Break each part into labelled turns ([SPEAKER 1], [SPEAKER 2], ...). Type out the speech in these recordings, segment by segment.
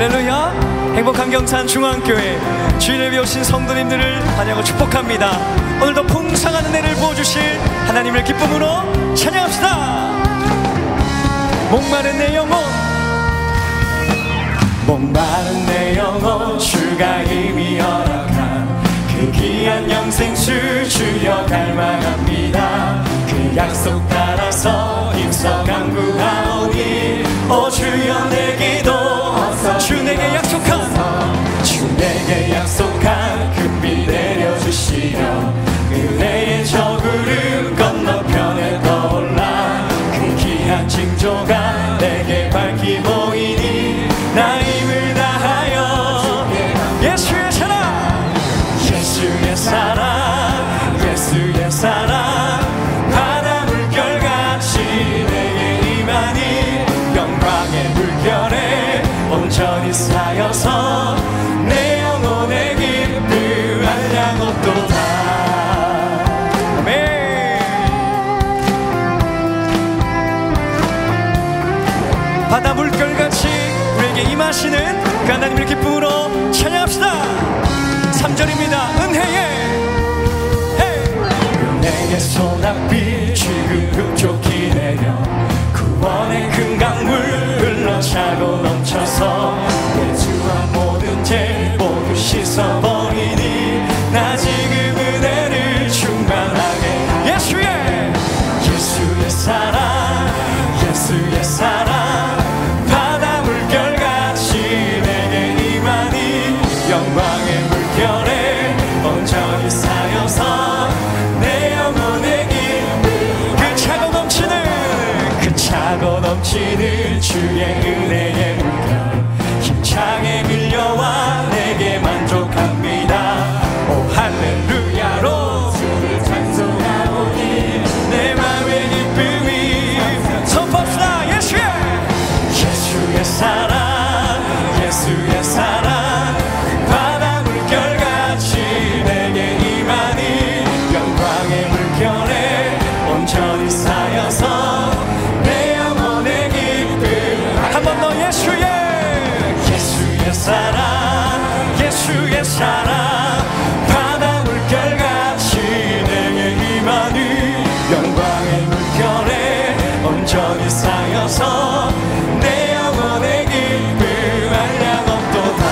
[SPEAKER 1] 할렐루야. 행복한 경산 중앙교회 주일을 배우신 성도님들을 환영하고 축복합니다. 오늘도 풍성한 은혜를 부어주실 하나님을 기쁨으로 찬양합시다. 목마른 내 영혼, 목마른 내 영혼, 주가 이미 허락한 그 귀한 영생수 주여 갈망합니다. 그 약속 따라서 입서 간구하오니 오 주여 내 기도 주 내게 약속한 금빛 내려주시려 은혜의 저 구름 건너편에 떠올라 그 귀한 징조가 내게 밝히 보이니 나 힘을 다하여 예수의 사랑, 예수의 사랑, 예수의 사랑 바다 물결같이 내게 임하니 영광의 물결에 온전히 쌓여서 내 영혼의 기쁨 알량없도다. 아멘. 바다 물결같이 우리에게 임하시는 그 하나님의 기쁨으로 찬양합시다. 3절입니다. 은혜의 소낙비 지금 흡족히 내려 구원의 큰 강물 흘러차고 넘쳐서 내 주와 모든 죄 모두 씻어버리니 나 지금 은혜를 충만하게 예수의 사랑, 예수의 사랑 바다 물결같이 내게 임하니 영광의 물결에 온전히 쌓여서 내 영혼의 기쁨 그 차고 넘치는 주의 은혜의 물결 힘차게 밀려와 내게 만족합니다. 오 할렐루야로 주를 찬송하오니 내 맘의 기쁨이 선포합시다. 예수의 사랑, 예수의 사랑 바다 물결같이 내게 임하니 영광의 물결에 온전히 쌓여서 내 영혼의 기쁨 한 번 더 예수의 사랑, 예수의 사랑 바다 물결같이 내게 임하니 영광의 물결에 온전히 쌓여서 내 영혼의 기쁨 알량없도다.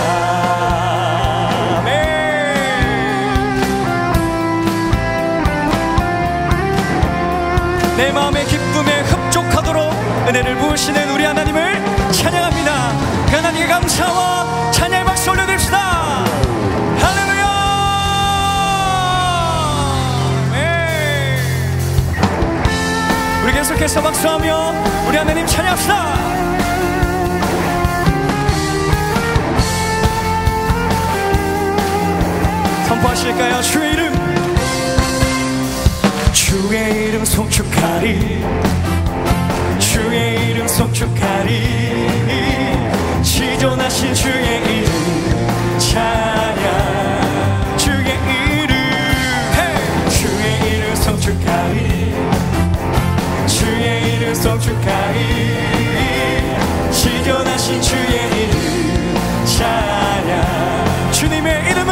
[SPEAKER 1] 내 마음의 기쁨에 흡족하도록 은혜를 부으시는 우리 하나님을 찬양합니다. 그 하나님께 감사와 찬양의 박수 올려드립시다. 할렐루야. 우리 계속해서 박수하며 우리 하나님 찬양합시다. 선포하실까요? 주의 이름 송축하리, 주의 이름 송축하리, 지존하신 주의 이름 찬양, 주의 이름 송축하리, 주의 이름 송축하리, 지존하신 주의 이름 찬양. 주님의 이름은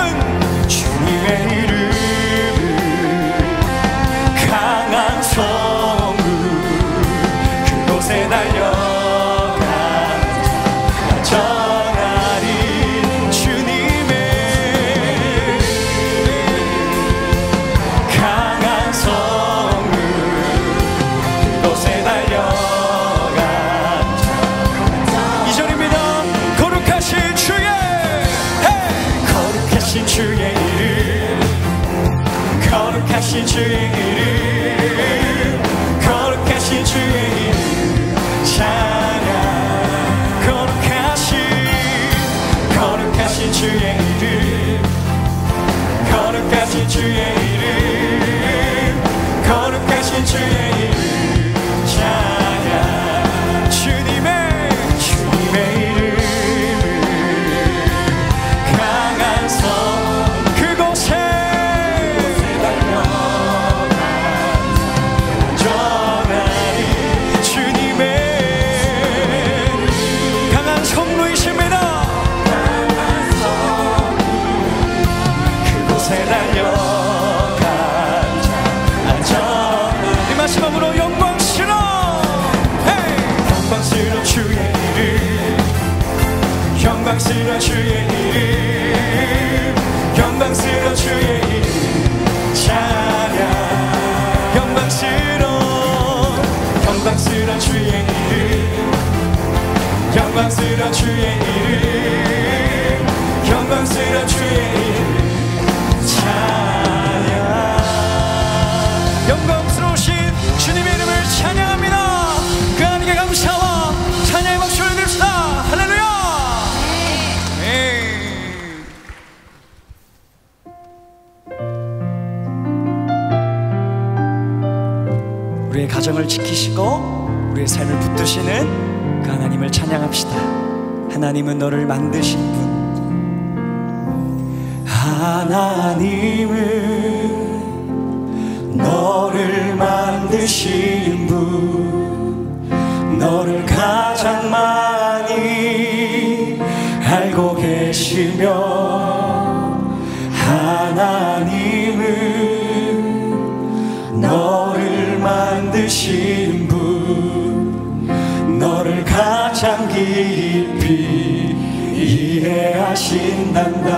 [SPEAKER 1] 강한 성부 영광스러운 주의 이름 영광스러운 주의 이름 찬양 영광스러운 주의 이름 영광스러운 주의 이름 영광스러운 주의 이름 찬양 영광스러우신 주님의 이름을 찬양합니다. 그 하나님께 감사와 찬양의 박수를 드립시다. 할렐루야. 우리의 가정을 지키시고 우리의 삶을 붙드시는 그 하나님을 찬양합시다. 하나님은 너를 만드신 분, 하나님은 너를 만드신 분, 너를 가장 많이 알고 계시며 하나님은 너를 만드신 분, 너를 가장 깊이 이해하신단다.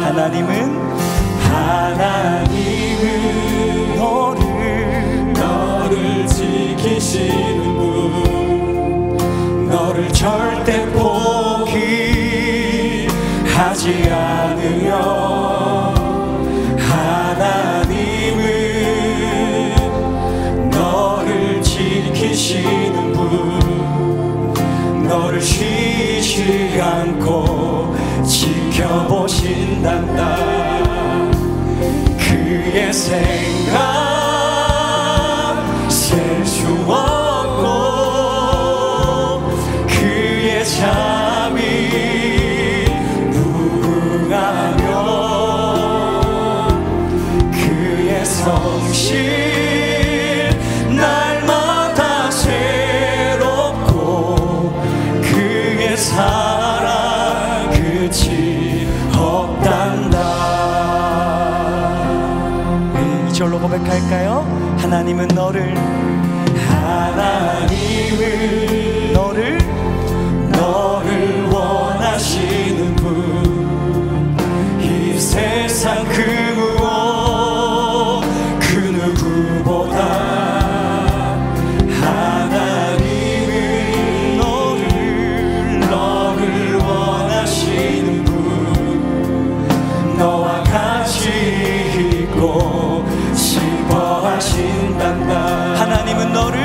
[SPEAKER 1] 하나님은 너를 지키시는 분, 너를 절대 포기하지 않으며 하나님은 너를 지키시는 분, 너를 쉬지 않고 지켜보신단다. 그의 생각 셀 수 없고 그의 잠이 무궁하며 그의 성실 날마다 새롭고 그의 사랑 끝이 없단다. 이 절로 고백할까요? 하나님은 너를 원하시는 분, 이 세상 그 무엇 그 누구보다 하나님은 너를 원하시는 분, 너와 같이 있고 싶어 하신단다. 하나님은 너를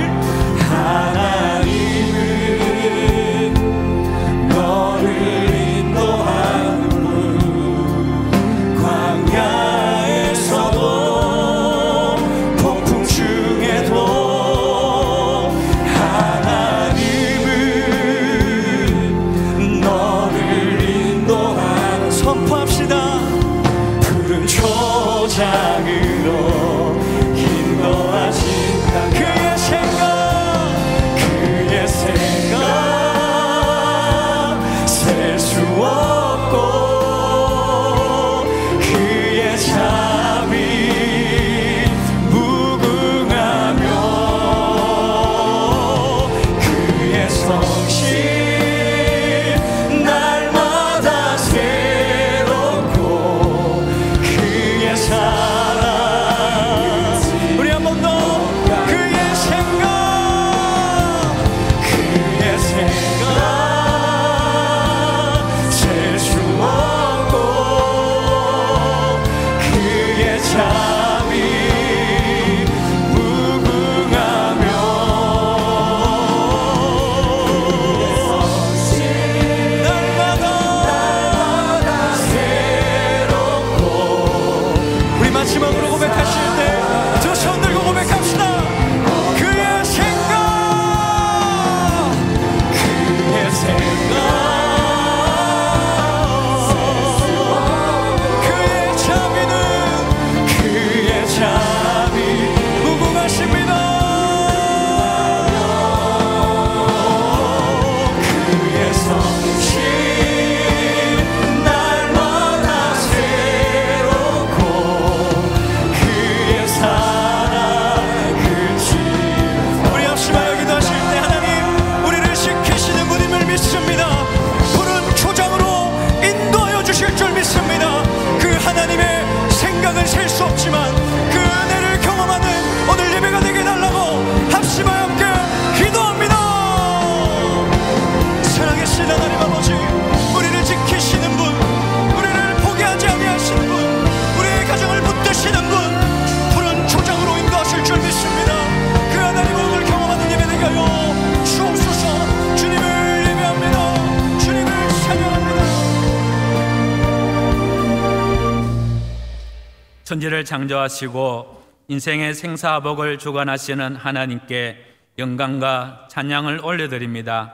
[SPEAKER 2] 천지를 창조하시고 인생의 생사복을 주관하시는 하나님께 영광과 찬양을 올려드립니다.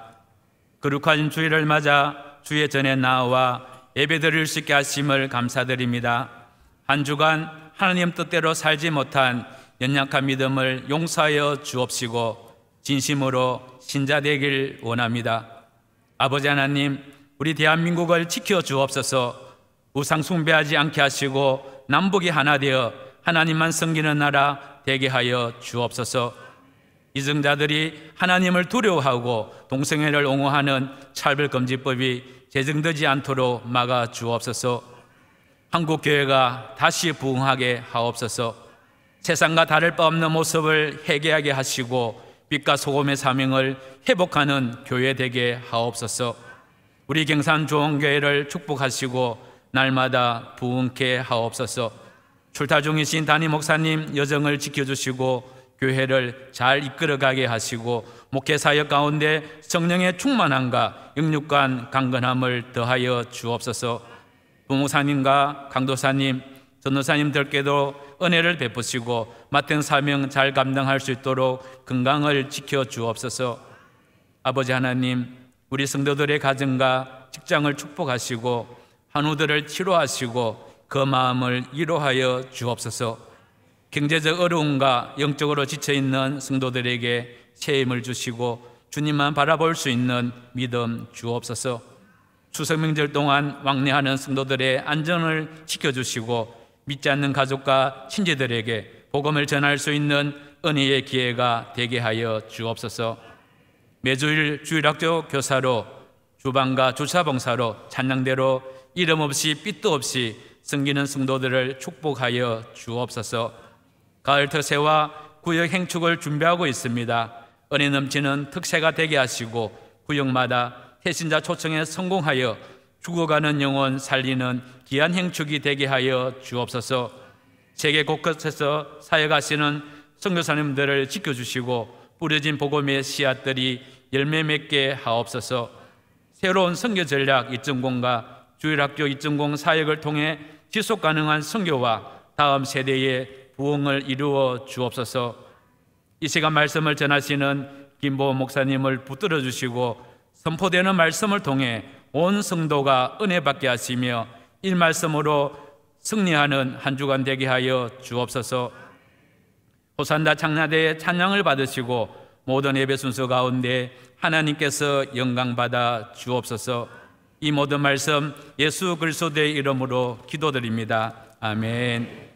[SPEAKER 2] 거룩한 주일을 맞아 주의 전에 나와 예배드릴 수 있게 하심을 감사드립니다. 한 주간 하나님 뜻대로 살지 못한 연약한 믿음을 용서하여 주옵시고 진심으로 신자 되길 원합니다. 아버지 하나님, 우리 대한민국을 지켜 주옵소서. 우상 숭배하지 않게 하시고 남북이 하나 되어 하나님만 섬기는 나라 되게 하여 주옵소서. 이정자들이 하나님을 두려워하고 동성애를 옹호하는 차별금지법이 제정되지 않도록 막아 주옵소서. 한국교회가 다시 부흥하게 하옵소서. 세상과 다를 바 없는 모습을 회개하게 하시고 빛과 소금의 사명을 회복하는 교회 되게 하옵소서. 우리 경산 좋은교회를 축복하시고 날마다 부흥케 하옵소서. 출타 중이신 담임 목사님 여정을 지켜주시고 교회를 잘 이끌어가게 하시고 목회 사역 가운데 성령의 충만함과 영육간 강건함을 더하여 주옵소서. 부목사님과 강도사님, 전도사님들께도 은혜를 베푸시고 맡은 사명 잘 감당할 수 있도록 건강을 지켜 주옵소서. 아버지 하나님, 우리 성도들의 가정과 직장을 축복하시고 한우들을 치료하시고 그 마음을 위로하여 주옵소서. 경제적 어려움과 영적으로 지쳐있는 성도들에게 새 힘을 주시고 주님만 바라볼 수 있는 믿음 주옵소서. 추석 명절 동안 왕래하는 성도들의 안전을 지켜주시고 믿지 않는 가족과 친지들에게 복음을 전할 수 있는 은혜의 기회가 되게 하여 주옵소서. 매주일 주일학교 교사로 주방과 주차봉사로 찬양대로 이름 없이 삐도 없이 섬기는 성도들을 축복하여 주옵소서. 가을 특세와 구역 행축을 준비하고 있습니다. 은혜 넘치는 특세가 되게 하시고 구역마다 태신자 초청에 성공하여 죽어가는 영혼 살리는 귀한 행축이 되게 하여 주옵소서. 세계 곳곳에서 사역하시는 선교사님들을 지켜주시고 뿌려진 복음의 씨앗들이 열매 맺게 하옵소서. 새로운 선교 전략 2.0과 주일학교 2.0 사역을 통해 지속 가능한 선교와 다음 세대의 부흥을 이루어 주옵소서. 이 시간 말씀을 전하시는 김보호 목사님을 붙들어 주시고 선포되는 말씀을 통해 온 성도가 은혜 받게 하시며 이 말씀으로 승리하는 한 주간 되게 하여 주옵소서. 호산나 창야대의 찬양을 받으시고 모든 예배 순서 가운데 하나님께서 영광 받아 주옵소서. 이 모든 말씀 예수 그리스도의 이름으로 기도드립니다. 아멘.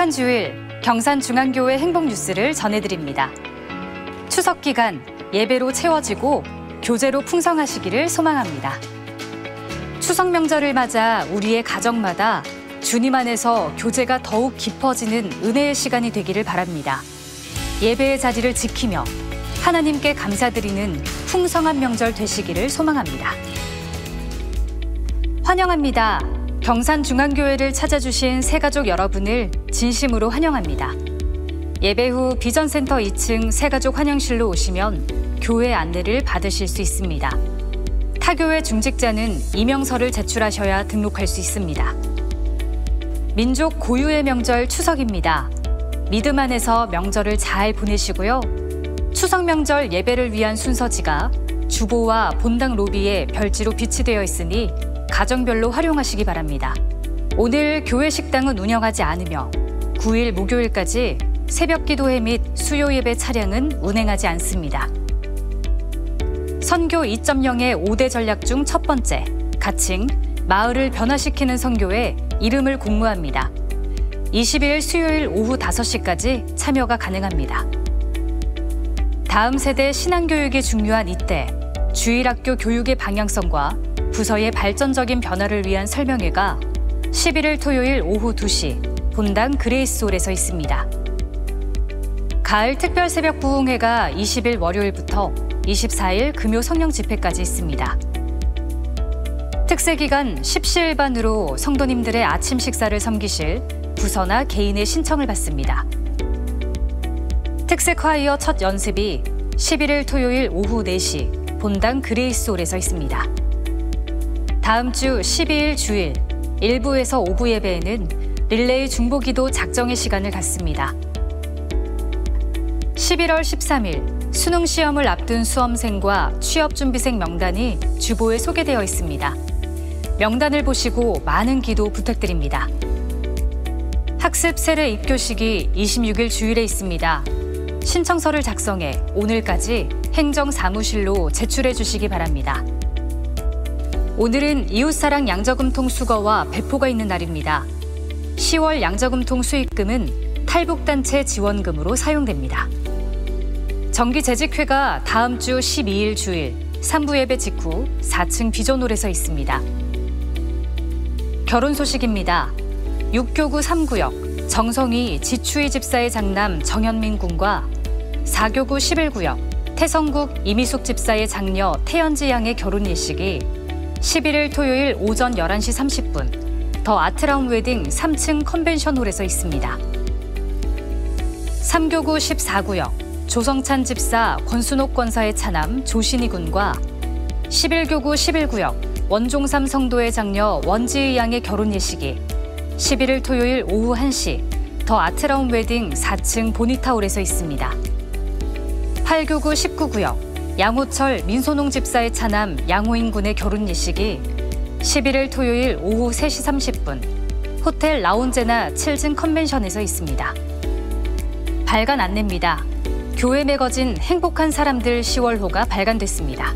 [SPEAKER 3] 행복한 주일 경산중앙교회 행복뉴스를 전해드립니다. 추석 기간 예배로 채워지고 교제로 풍성하시기를 소망합니다. 추석 명절을 맞아 우리의 가정마다 주님 안에서 교제가 더욱 깊어지는 은혜의 시간이 되기를 바랍니다. 예배의 자리를 지키며 하나님께 감사드리는 풍성한 명절 되시기를 소망합니다. 환영합니다. 경산중앙교회를 찾아주신 새가족 여러분을 진심으로 환영합니다. 예배 후 비전센터 2층 새가족 환영실로 오시면 교회 안내를 받으실 수 있습니다. 타교회 중직자는 이명서를 제출하셔야 등록할 수 있습니다. 민족 고유의 명절 추석입니다. 믿음 안에서 명절을 잘 보내시고요. 추석 명절 예배를 위한 순서지가 주보와 본당 로비에 별지로 비치되어 있으니 가정별로 활용하시기 바랍니다. 오늘 교회 식당은 운영하지 않으며 9일 목요일까지 새벽 기도회 및 수요 예배 차량은 운행하지 않습니다. 선교 2.0의 5대 전략 중 첫 번째, 가칭, 마을을 변화시키는 선교에 이름을 공모합니다. 20일 수요일 오후 5시까지 참여가 가능합니다. 다음 세대 신앙교육이 중요한 이때, 주일학교 교육의 방향성과 부서의 발전적인 변화를 위한 설명회가 11일 토요일 오후 2시 본당 그레이스홀에서 있습니다. 가을 특별 새벽 부흥회가 20일 월요일부터 24일 금요 성령 집회까지 있습니다. 특세 기간 십시일반으로 성도님들의 아침 식사를 섬기실 부서나 개인의 신청을 받습니다. 특세 콰이어 첫 연습이 11일 토요일 오후 4시 본당 그레이스홀에서 있습니다. 다음 주 12일 주일 1부에서 5부 예배에는 릴레이 중보기도 작정의 시간을 갖습니다. 11월 13일 수능 시험을 앞둔 수험생과 취업준비생 명단이 주보에 소개되어 있습니다. 명단을 보시고 많은 기도 부탁드립니다. 학습 세례 입교식이 26일 주일에 있습니다. 신청서를 작성해 오늘까지 행정사무실로 제출해 주시기 바랍니다. 오늘은 이웃사랑 양저금통 수거와 배포가 있는 날입니다. 10월 양저금통 수익금은 탈북단체 지원금으로 사용됩니다. 정기재직회가 다음 주 12일 주일 3부 예배 직후 4층 비전홀에서 있습니다. 결혼 소식입니다. 6교구 3구역 정성희 지추이 집사의 장남 정현민 군과 4교구 11구역 태성국 이미숙 집사의 장녀 태연지 양의 결혼 예식이 11일 토요일 오전 11시 30분 더 아트라운 웨딩 3층 컨벤션홀에서 있습니다. 3교구 14구역 조성찬 집사 권순옥 권사의 차남 조신희 군과 11교구 11구역 원종삼 성도의 장녀 원지의 양의 결혼 예식이 11일 토요일 오후 1시 더 아트라운 웨딩 4층 보니타홀에서 있습니다. 8교구 19구역 양호철 민소농 집사의 차남 양호인 군의 결혼 예식이 11일 토요일 오후 3시 30분 호텔 라운제나 7층 컨벤션에서 있습니다. 발간 안내입니다. 교회 매거진 행복한 사람들 10월호가 발간됐습니다.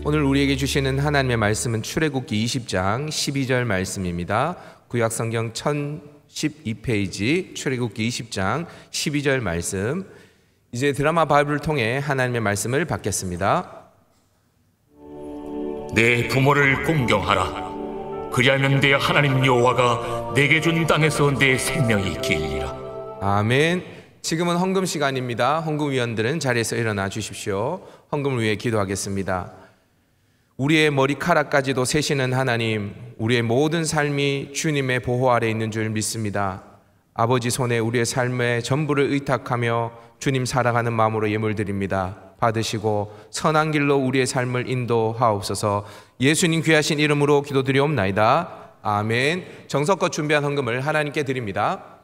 [SPEAKER 4] 오늘 우리에게 주시는 하나님의 말씀은 출애굽기 20장 12절 말씀입니다. 구약성경 1012페이지 출애굽기 20장 12절 말씀. 이제 드라마 바이블을 통해 하나님의 말씀을 받겠습니다.
[SPEAKER 5] 내 부모를 공경하라. 그리하면 내 하나님 여호와가 내게 준 땅에서 내 생명이 길리라.
[SPEAKER 4] 아멘. 지금은 헌금 시간입니다. 헌금위원들은 자리에서 일어나 주십시오. 헌금을 위해 기도하겠습니다. 우리의 머리카락까지도 세시는 하나님, 우리의 모든 삶이 주님의 보호 아래 있는 줄 믿습니다. 아버지 손에 우리의 삶의 전부를 의탁하며 주님 사랑하는 마음으로 예물드립니다. 받으시고 선한 길로 우리의 삶을 인도하옵소서. 예수님 귀하신 이름으로 기도드리옵나이다. 아멘. 정성껏 준비한 헌금을 하나님께 드립니다.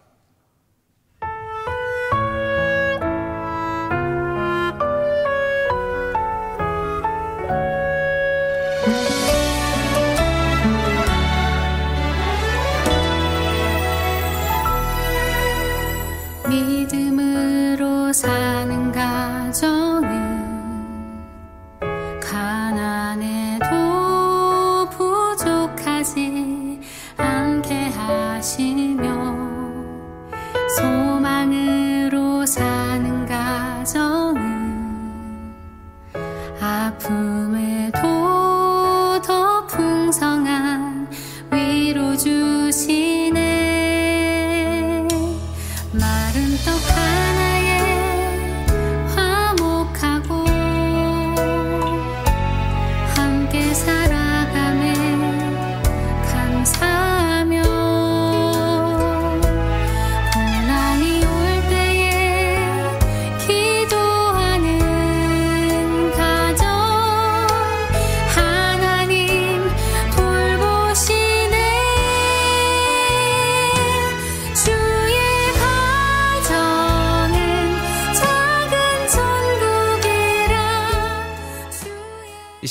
[SPEAKER 6] 믿음으로 사는 가정은 가난해도 부족하지 않게 하시며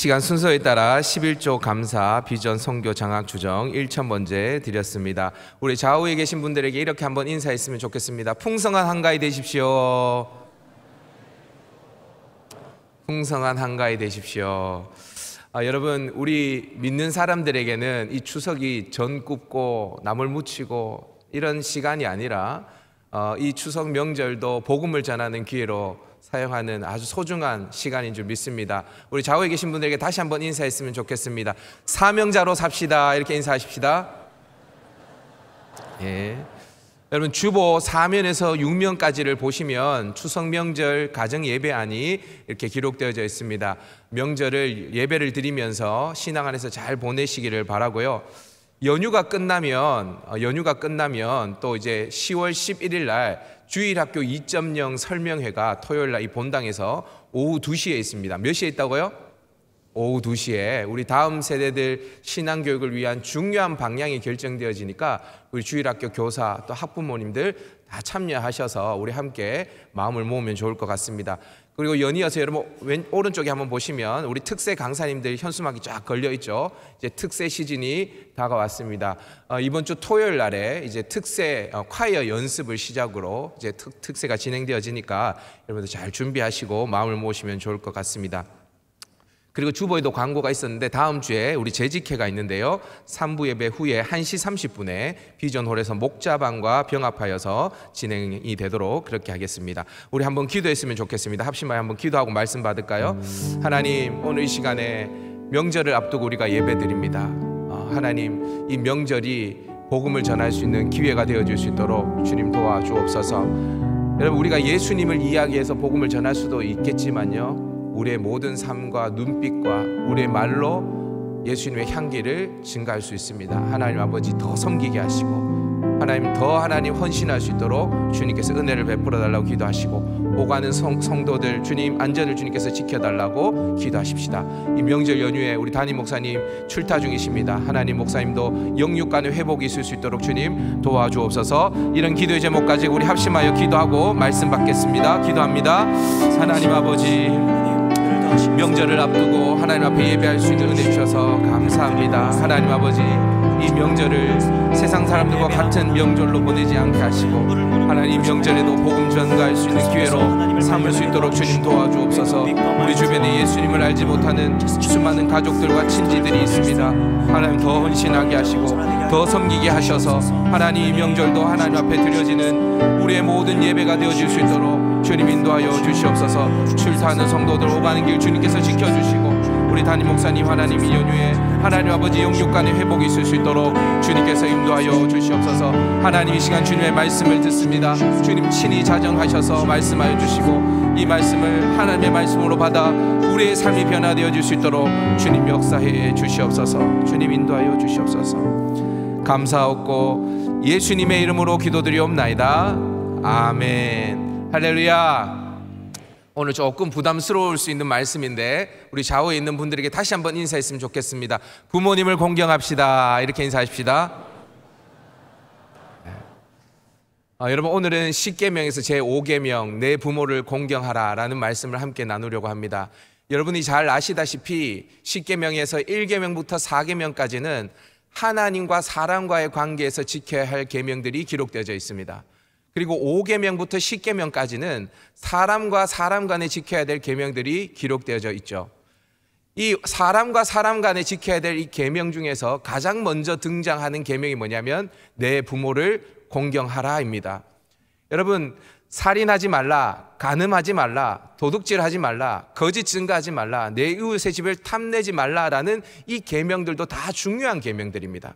[SPEAKER 4] 시간 순서에 따라 11조 감사 비전 선교 장학 주정 1,000번째 드렸습니다. 우리 좌우에 계신 분들에게 이렇게 한번 인사했으면 좋겠습니다. 풍성한 한가위 되십시오. 풍성한 한가위 되십시오. 여러분, 우리 믿는 사람들에게는 이 추석이 전 굽고 나물 무치고 이런 시간이 아니라 이 추석 명절도 복음을 전하는 기회로 사용하는 아주 소중한 시간인 줄 믿습니다. 우리 좌우에 계신 분들에게 다시 한번 인사했으면 좋겠습니다. 사명자로 삽시다. 이렇게 인사하십시다. 예. 여러분, 주보 4면에서 6면까지를 보시면 추석 명절 가정 예배안이 이렇게 기록되어져 있습니다. 명절을 예배를 드리면서 신앙 안에서 잘 보내시기를 바라고요. 연휴가 끝나면 또 이제 10월 11일 날 주일학교 2.0 설명회가 토요일 날 이 본당에서 오후 2시에 있습니다. 몇 시에 있다고요? 오후 2시에 우리 다음 세대들 신앙교육을 위한 중요한 방향이 결정되어지니까 우리 주일학교 교사 또 학부모님들 다 참여하셔서 우리 함께 마음을 모으면 좋을 것 같습니다. 그리고 연이어서 여러분 오른쪽에 한번 보시면 우리 특세 강사님들 현수막이 쫙 걸려 있죠. 이제 특세 시즌이 다가왔습니다. 이번 주 토요일 날에 이제 특세 콰이어 연습을 시작으로 이제 특세가 진행되어지니까 여러분들 잘 준비하시고 마음을 모으시면 좋을 것 같습니다. 그리고 주보에도 광고가 있었는데 다음 주에 우리 재직회가 있는데요. 3부 예배 후에 1시 30분에 비전홀에서 목자방과 병합하여서 진행이 되도록 그렇게 하겠습니다. 우리 한번 기도했으면 좋겠습니다. 합심하여 한번 기도하고 말씀 받을까요? 하나님, 오늘 이 시간에 명절을 앞두고 우리가 예배드립니다. 하나님, 이 명절이 복음을 전할 수 있는 기회가 되어줄 수 있도록 주님 도와주옵소서. 여러분, 우리가 예수님을 이야기해서 복음을 전할 수도 있겠지만요, 우리의 모든 삶과 눈빛과 우리의 말로 예수님의 향기를 증가할 수 있습니다. 하나님 아버지, 더 섬기게 하시고 하나님 더 하나님 헌신할 수 있도록 주님께서 은혜를 베풀어 달라고 기도하시고 오가는 성도들 주님 안전을 주님께서 지켜달라고 기도하십시다. 이 명절 연휴에 우리 담임 목사님 출타 중이십니다. 하나님, 목사님도 영육간의 회복이 있을 수 있도록 주님 도와주옵소서. 이런 기도의 제목 가지고 우리 합심하여 기도하고 말씀 받겠습니다. 기도합니다. 하나님 아버지, 명절을 앞두고 하나님 앞에 예배할 수 있는 은혜 주셔서 감사합니다. 하나님 아버지, 이 명절을 세상 사람들과 같은 명절로 보내지 않게 하시고 하나님 명절에도 복음 전가할 수 있는 기회로 삼을 수 있도록 주님 도와주옵소서. 우리 주변에 예수님을 알지 못하는 수많은 가족들과 친지들이 있습니다. 하나님 더 헌신하게 하시고 더 섬기게 하셔서 하나님 이 명절도 하나님 앞에 드려지는 우리의 모든 예배가 되어질 수 있도록 주님 인도하여 주시옵소서. 출타하는 성도들 오가는 길 주님께서 지켜주시고 우리 담임 목사님 하나님 이 연휴에 하나님 아버지 영육간의 회복이 있을 수 있도록 주님께서 인도하여 주시옵소서. 하나님 이 시간 주님의 말씀을 듣습니다. 주님 친히 자정하셔서 말씀하여 주시고 이 말씀을 하나님의 말씀으로 받아 우리의 삶이 변화되어질 수 있도록 주님 역사해 주시옵소서. 주님 인도하여 주시옵소서. 감사하옵고 예수님의 이름으로 기도드리옵나이다. 아멘. 할렐루야. 오늘 조금 부담스러울 수 있는 말씀인데 우리 좌우에 있는 분들에게 다시 한번 인사했으면 좋겠습니다. 부모님을 공경합시다. 이렇게 인사하십시다. 여러분, 오늘은 10계명에서 제5계명 내 부모를 공경하라 라는 말씀을 함께 나누려고 합니다. 여러분이 잘 아시다시피 10계명에서 1계명부터 4계명까지는 하나님과 사람과의 관계에서 지켜야 할 계명들이 기록되어져 있습니다. 그리고 5계명부터 10계명까지는 사람과 사람 간에 지켜야 될 계명들이 기록되어져 있죠. 이 사람과 사람 간에 지켜야 될 이 계명 중에서 가장 먼저 등장하는 계명이 뭐냐면 내 부모를 공경하라입니다. 여러분, 살인하지 말라, 간음하지 말라, 도둑질하지 말라, 거짓 증거하지 말라, 내 이웃의 집을 탐내지 말라라는 이 계명들도 다 중요한 계명들입니다.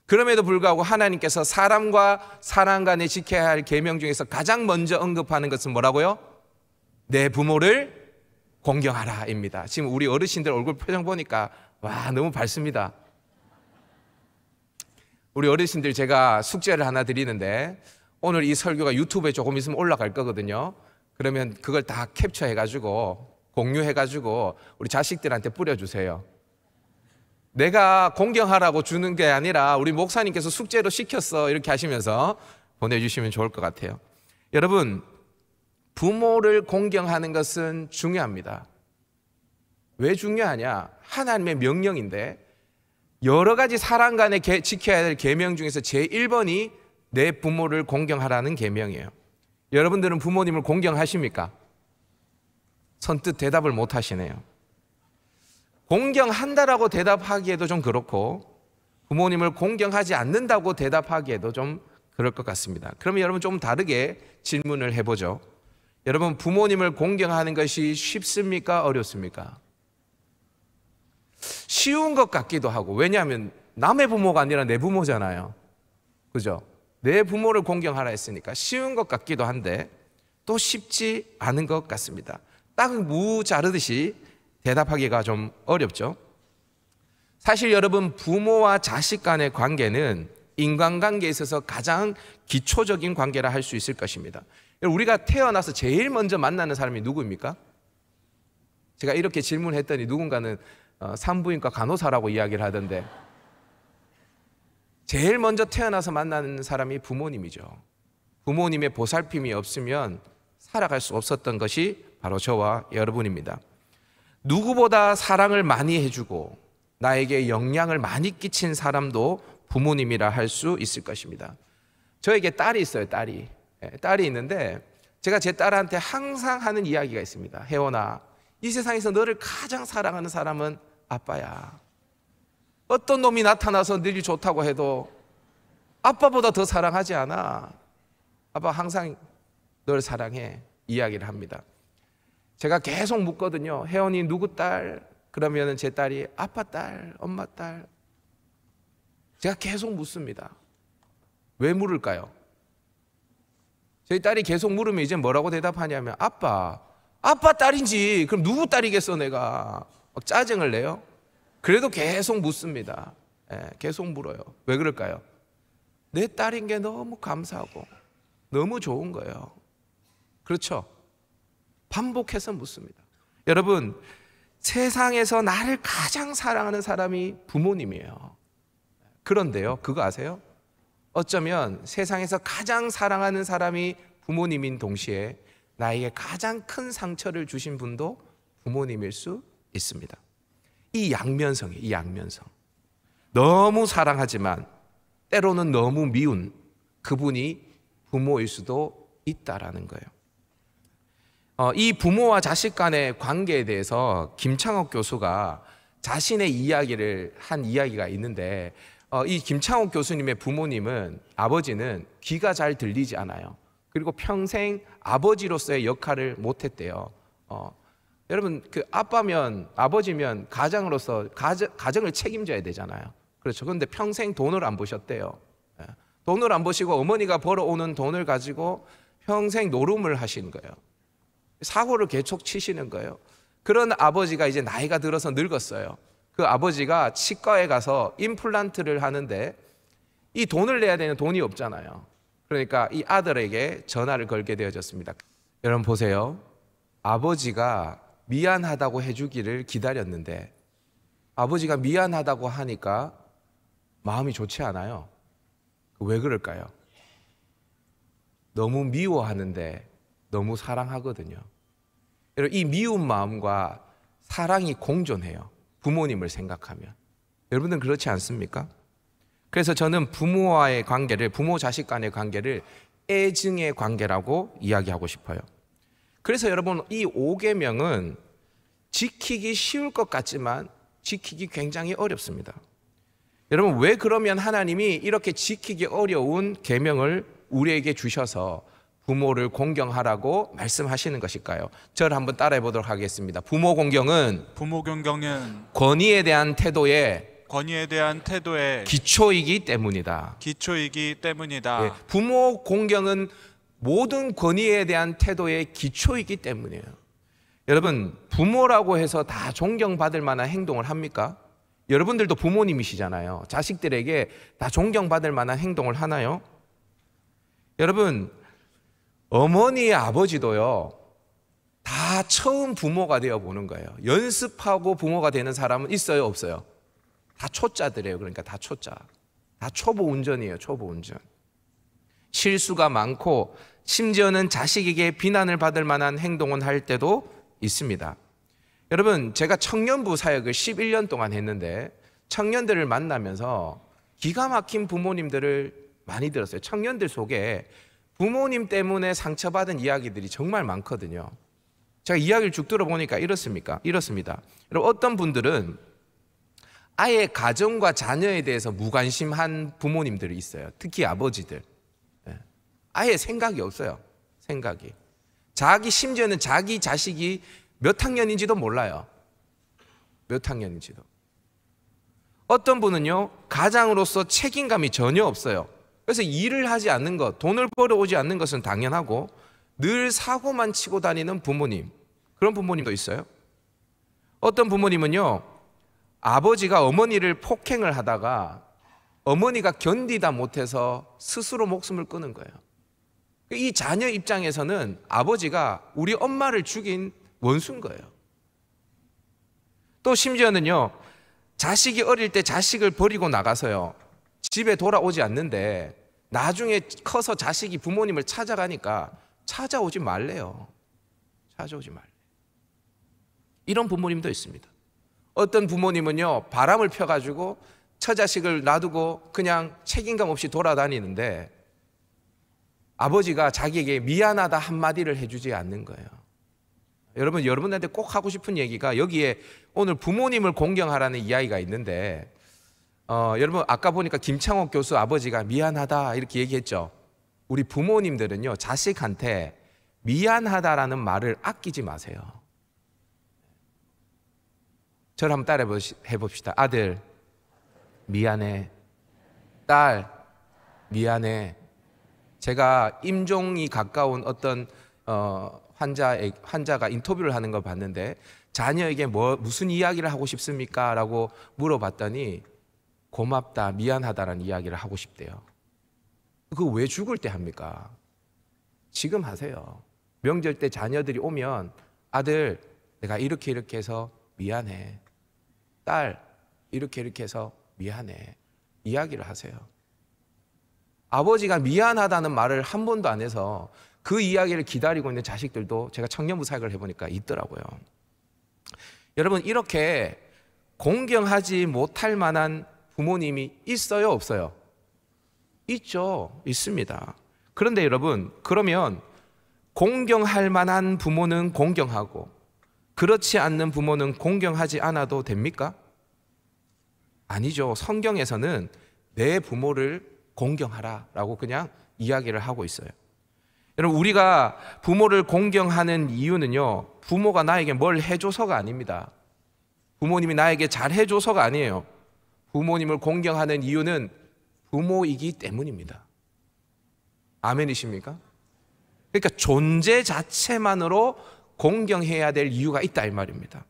[SPEAKER 4] 그럼에도 불구하고 하나님께서 사람과 사람 간에 지켜야 할 계명 중에서 가장 먼저 언급하는 것은 뭐라고요? 내 부모를 공경하라입니다. 지금 우리 어르신들 얼굴 표정 보니까 와, 너무 밝습니다. 우리 어르신들 제가 숙제를 하나 드리는데 오늘 이 설교가 유튜브에 조금 있으면 올라갈 거거든요. 그러면 그걸 다 캡처해가지고 공유해가지고 우리 자식들한테 뿌려주세요. 내가 공경하라고 주는 게 아니라 우리 목사님께서 숙제로 시켰어 이렇게 하시면서 보내주시면 좋을 것 같아요. 여러분, 부모를 공경하는 것은 중요합니다. 왜 중요하냐? 하나님의 명령인데 여러 가지 사람 간에 지켜야 될 계명 중에서 제1번이 내 부모를 공경하라는 계명이에요. 여러분들은 부모님을 공경하십니까? 선뜻 대답을 못 하시네요. 공경한다라고 대답하기에도 좀 그렇고 부모님을 공경하지 않는다고 대답하기에도 좀 그럴 것 같습니다. 그러면 여러분 좀 다르게 질문을 해보죠. 여러분 부모님을 공경하는 것이 쉽습니까? 어렵습니까? 쉬운 것 같기도 하고, 왜냐하면 남의 부모가 아니라 내 부모잖아요. 그죠? 내 부모를 공경하라 했으니까 쉬운 것 같기도 한데 또 쉽지 않은 것 같습니다. 딱 무 자르듯이 대답하기가 좀 어렵죠. 사실 여러분 부모와 자식 간의 관계는 인간관계에 있어서 가장 기초적인 관계라 할 수 있을 것입니다. 우리가 태어나서 제일 먼저 만나는 사람이 누구입니까? 제가 이렇게 질문했더니 누군가는 산부인과 간호사라고 이야기를 하던데, 제일 먼저 태어나서 만나는 사람이 부모님이죠. 부모님의 보살핌이 없으면 살아갈 수 없었던 것이 바로 저와 여러분입니다. 누구보다 사랑을 많이 해주고 나에게 영향을 많이 끼친 사람도 부모님이라 할 수 있을 것입니다. 저에게 딸이 있어요. 딸이 있는데 제가 제 딸한테 항상 하는 이야기가 있습니다. 혜원아, 이 세상에서 너를 가장 사랑하는 사람은 아빠야. 어떤 놈이 나타나서 너를 좋다고 해도 아빠보다 더 사랑하지 않아. 아빠 항상 널 사랑해. 이야기를 합니다. 제가 계속 묻거든요. 혜원이 누구 딸? 그러면 제 딸이 아빠 딸, 엄마 딸. 제가 계속 묻습니다. 왜 물을까요? 저희 딸이 계속 물으면 이제 뭐라고 대답하냐면 아빠 딸인지 그럼 누구 딸이겠어 내가. 막 짜증을 내요. 그래도 계속 묻습니다. 계속 물어요. 왜 그럴까요? 내 딸인 게 너무 감사하고 너무 좋은 거예요. 그렇죠? 반복해서 묻습니다. 여러분, 세상에서 나를 가장 사랑하는 사람이 부모님이에요. 그런데요, 그거 아세요? 어쩌면 세상에서 가장 사랑하는 사람이 부모님인 동시에 나에게 가장 큰 상처를 주신 분도 부모님일 수 있습니다. 이 양면성이에요. 이 양면성. 너무 사랑하지만 때로는 너무 미운 그분이 부모일 수도 있다라는 거예요. 이 부모와 자식 간의 관계에 대해서 김창옥 교수가 자신의 이야기를 한 이야기가 있는데, 이 김창옥 교수님의 부모님은, 아버지는 귀가 잘 들리지 않아요. 그리고 평생 아버지로서의 역할을 못했대요. 여러분, 그 아버지면 가장으로서 가정을 책임져야 되잖아요. 그렇죠. 그런데 평생 돈을 안 버셨대요. 돈을 안 버시고 어머니가 벌어오는 돈을 가지고 평생 노름을 하신 거예요. 사고를 계속 치시는 거예요. 그런 아버지가 이제 나이가 들어서 늙었어요. 그 아버지가 치과에 가서 임플란트를 하는데 이 돈을 내야 되는 돈이 없잖아요. 그러니까 이 아들에게 전화를 걸게 되어졌습니다. 여러분 보세요. 아버지가 미안하다고 해주기를 기다렸는데 아버지가 미안하다고 하니까 마음이 좋지 않아요. 왜 그럴까요? 너무 미워하는데 너무 사랑하거든요. 여러분, 이 미운 마음과 사랑이 공존해요. 부모님을 생각하면. 여러분들은 그렇지 않습니까? 그래서 저는 부모와의 관계를, 부모 자식 간의 관계를 애증의 관계라고 이야기하고 싶어요. 그래서 여러분, 이 5계명은 지키기 쉬울 것 같지만 지키기 굉장히 어렵습니다. 여러분, 왜 그러면 하나님이 이렇게 지키기 어려운 계명을 우리에게 주셔서 부모를 공경하라고 말씀하시는 것일까요? 저를 한번 따라해 보도록 하겠습니다. 부모 공경은 권위에 대한 태도의 기초이기 때문이다. 예, 부모 공경은 모든 권위에 대한 태도의 기초이기 때문이에요. 여러분, 부모라고 해서 다 존경받을 만한 행동을 합니까? 여러분들도 부모님이시잖아요. 자식들에게 다 존경받을 만한 행동을 하나요? 여러분, 어머니, 아버지도요, 다 처음 부모가 되어 보는 거예요. 연습하고 부모가 되는 사람은 있어요, 없어요? 다 초짜들이에요. 그러니까 다 초짜. 다 초보 운전이에요, 초보 운전. 실수가 많고 심지어는 자식에게 비난을 받을 만한 행동은 할 때도 있습니다. 여러분, 제가 청년부 사역을 11년 동안 했는데 청년들을 만나면서 기가 막힌 부모님들을 많이 들었어요. 청년들 속에 부모님 때문에 상처받은 이야기들이 정말 많거든요. 제가 이야기를 쭉 들어보니까 이렇습니다. 여러분, 어떤 분들은 아예 가정과 자녀에 대해서 무관심한 부모님들이 있어요. 특히 아버지들. 아예 생각이 없어요. 생각이. 심지어는 자기 자식이 몇 학년인지도 몰라요. 몇 학년인지도. 어떤 분은요, 가장으로서 책임감이 전혀 없어요. 그래서 일을 하지 않는 것, 돈을 벌어오지 않는 것은 당연하고 늘 사고만 치고 다니는 부모님, 그런 부모님도 있어요. 어떤 부모님은요, 아버지가 어머니를 폭행을 하다가 어머니가 견디다 못해서 스스로 목숨을 끊은 거예요. 이 자녀 입장에서는 아버지가 우리 엄마를 죽인 원수인 거예요. 또 심지어는요, 자식이 어릴 때 자식을 버리고 나가서요, 집에 돌아오지 않는데 나중에 커서 자식이 부모님을 찾아가니까 찾아오지 말래요. 찾아오지 말래. 이런 부모님도 있습니다. 어떤 부모님은요, 바람을 펴가지고 처자식을 놔두고 그냥 책임감 없이 돌아다니는데 아버지가 자기에게 미안하다 한마디를 해주지 않는 거예요. 여러분한테 꼭 하고 싶은 얘기가, 여기에 오늘 부모님을 공경하라는 이야기가 있는데, 여러분 아까 보니까 김창옥 교수 아버지가 미안하다 이렇게 얘기했죠. 우리 부모님들은요, 자식한테 미안하다라는 말을 아끼지 마세요. 저를 한번 따라 해봅시다. 아들 미안해. 딸 미안해. 제가 임종이 가까운 어떤 환자가 인터뷰를 하는 걸 봤는데, 자녀에게 무슨 이야기를 하고 싶습니까? 라고 물어봤더니 고맙다, 미안하다라는 이야기를 하고 싶대요. 그거 왜 죽을 때 합니까? 지금 하세요. 명절 때 자녀들이 오면 아들 내가 이렇게 해서 미안해. 딸 이렇게 해서 미안해. 이야기를 하세요. 아버지가 미안하다는 말을 한 번도 안 해서 그 이야기를 기다리고 있는 자식들도 제가 청년부 사역을 해보니까 있더라고요. 여러분, 이렇게 공경하지 못할 만한 부모님이 있어요, 없어요? 있죠. 있습니다. 그런데 여러분, 그러면 공경할 만한 부모는 공경하고 그렇지 않는 부모는 공경하지 않아도 됩니까? 아니죠. 성경에서는 내 부모를 공경하라라고 그냥 이야기를 하고 있어요. 여러분, 우리가 부모를 공경하는 이유는요, 부모가 나에게 뭘 해줘서가 아닙니다. 부모님이 나에게 잘 해줘서가 아니에요. 부모님을 공경하는 이유는 부모이기 때문입니다. 아멘이십니까? 그러니까 존재 자체만으로 공경해야 될 이유가 있다 이 말입니다.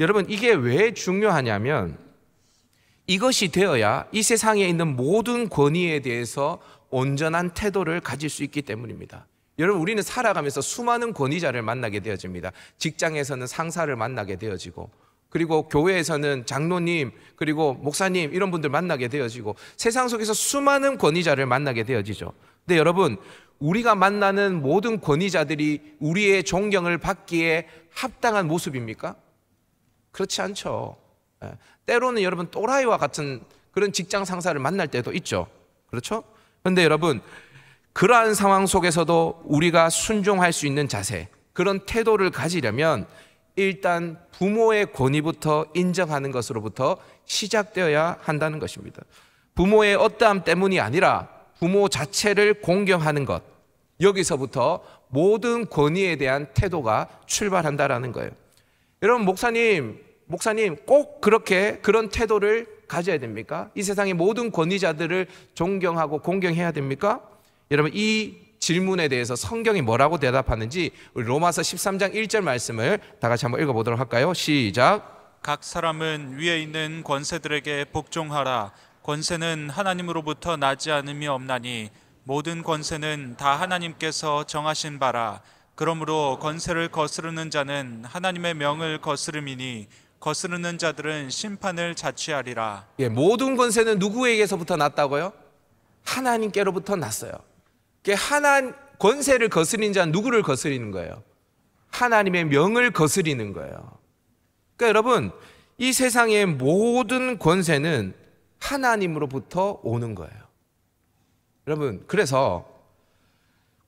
[SPEAKER 4] 여러분, 이게 왜 중요하냐면 이것이 되어야 이 세상에 있는 모든 권위에 대해서 온전한 태도를 가질 수 있기 때문입니다. 여러분, 우리는 살아가면서 수많은 권위자를 만나게 되어집니다. 직장에서는 상사를 만나게 되어지고, 그리고 교회에서는 장로님, 그리고 목사님 이런 분들 만나게 되어지고, 세상 속에서 수많은 권위자를 만나게 되어지죠. 근데 여러분, 우리가 만나는 모든 권위자들이 우리의 존경을 받기에 합당한 모습입니까? 그렇지 않죠. 때로는 여러분 또라이와 같은 그런 직장 상사를 만날 때도 있죠. 그렇죠? 그런데 여러분, 그러한 상황 속에서도 우리가 순종할 수 있는 자세, 그런 태도를 가지려면 일단 부모의 권위부터 인정하는 것으로부터 시작되어야 한다는 것입니다. 부모의 어떠함 때문이 아니라 부모 자체를 공경하는 것, 여기서부터 모든 권위에 대한 태도가 출발한다라는 거예요. 여러분, 목사님 꼭 그런 태도를 가져야 됩니까? 이 세상의 모든 권위자들을 존경하고 공경해야 됩니까? 여러분, 이 질문에 대해서 성경이 뭐라고 대답하는지 우리 로마서 13장 1절 말씀을 다 같이 한번 읽어보도록 할까요? 시작.
[SPEAKER 7] 각 사람은 위에 있는 권세들에게 복종하라. 권세는 하나님으로부터 나지 않음이 없나니 모든 권세는 다 하나님께서 정하신 바라. 그러므로 권세를 거스르는 자는 하나님의 명을 거스름이니 거스르는 자들은 심판을 자취하리라.
[SPEAKER 4] 모든 권세는 누구에게서부터 났다고요? 하나님께로부터 났어요. 권세를 거스리는 자는 누구를 거스리는 거예요? 하나님의 명을 거스리는 거예요. 그러니까 여러분, 이 세상의 모든 권세는 하나님으로부터 오는 거예요. 여러분, 그래서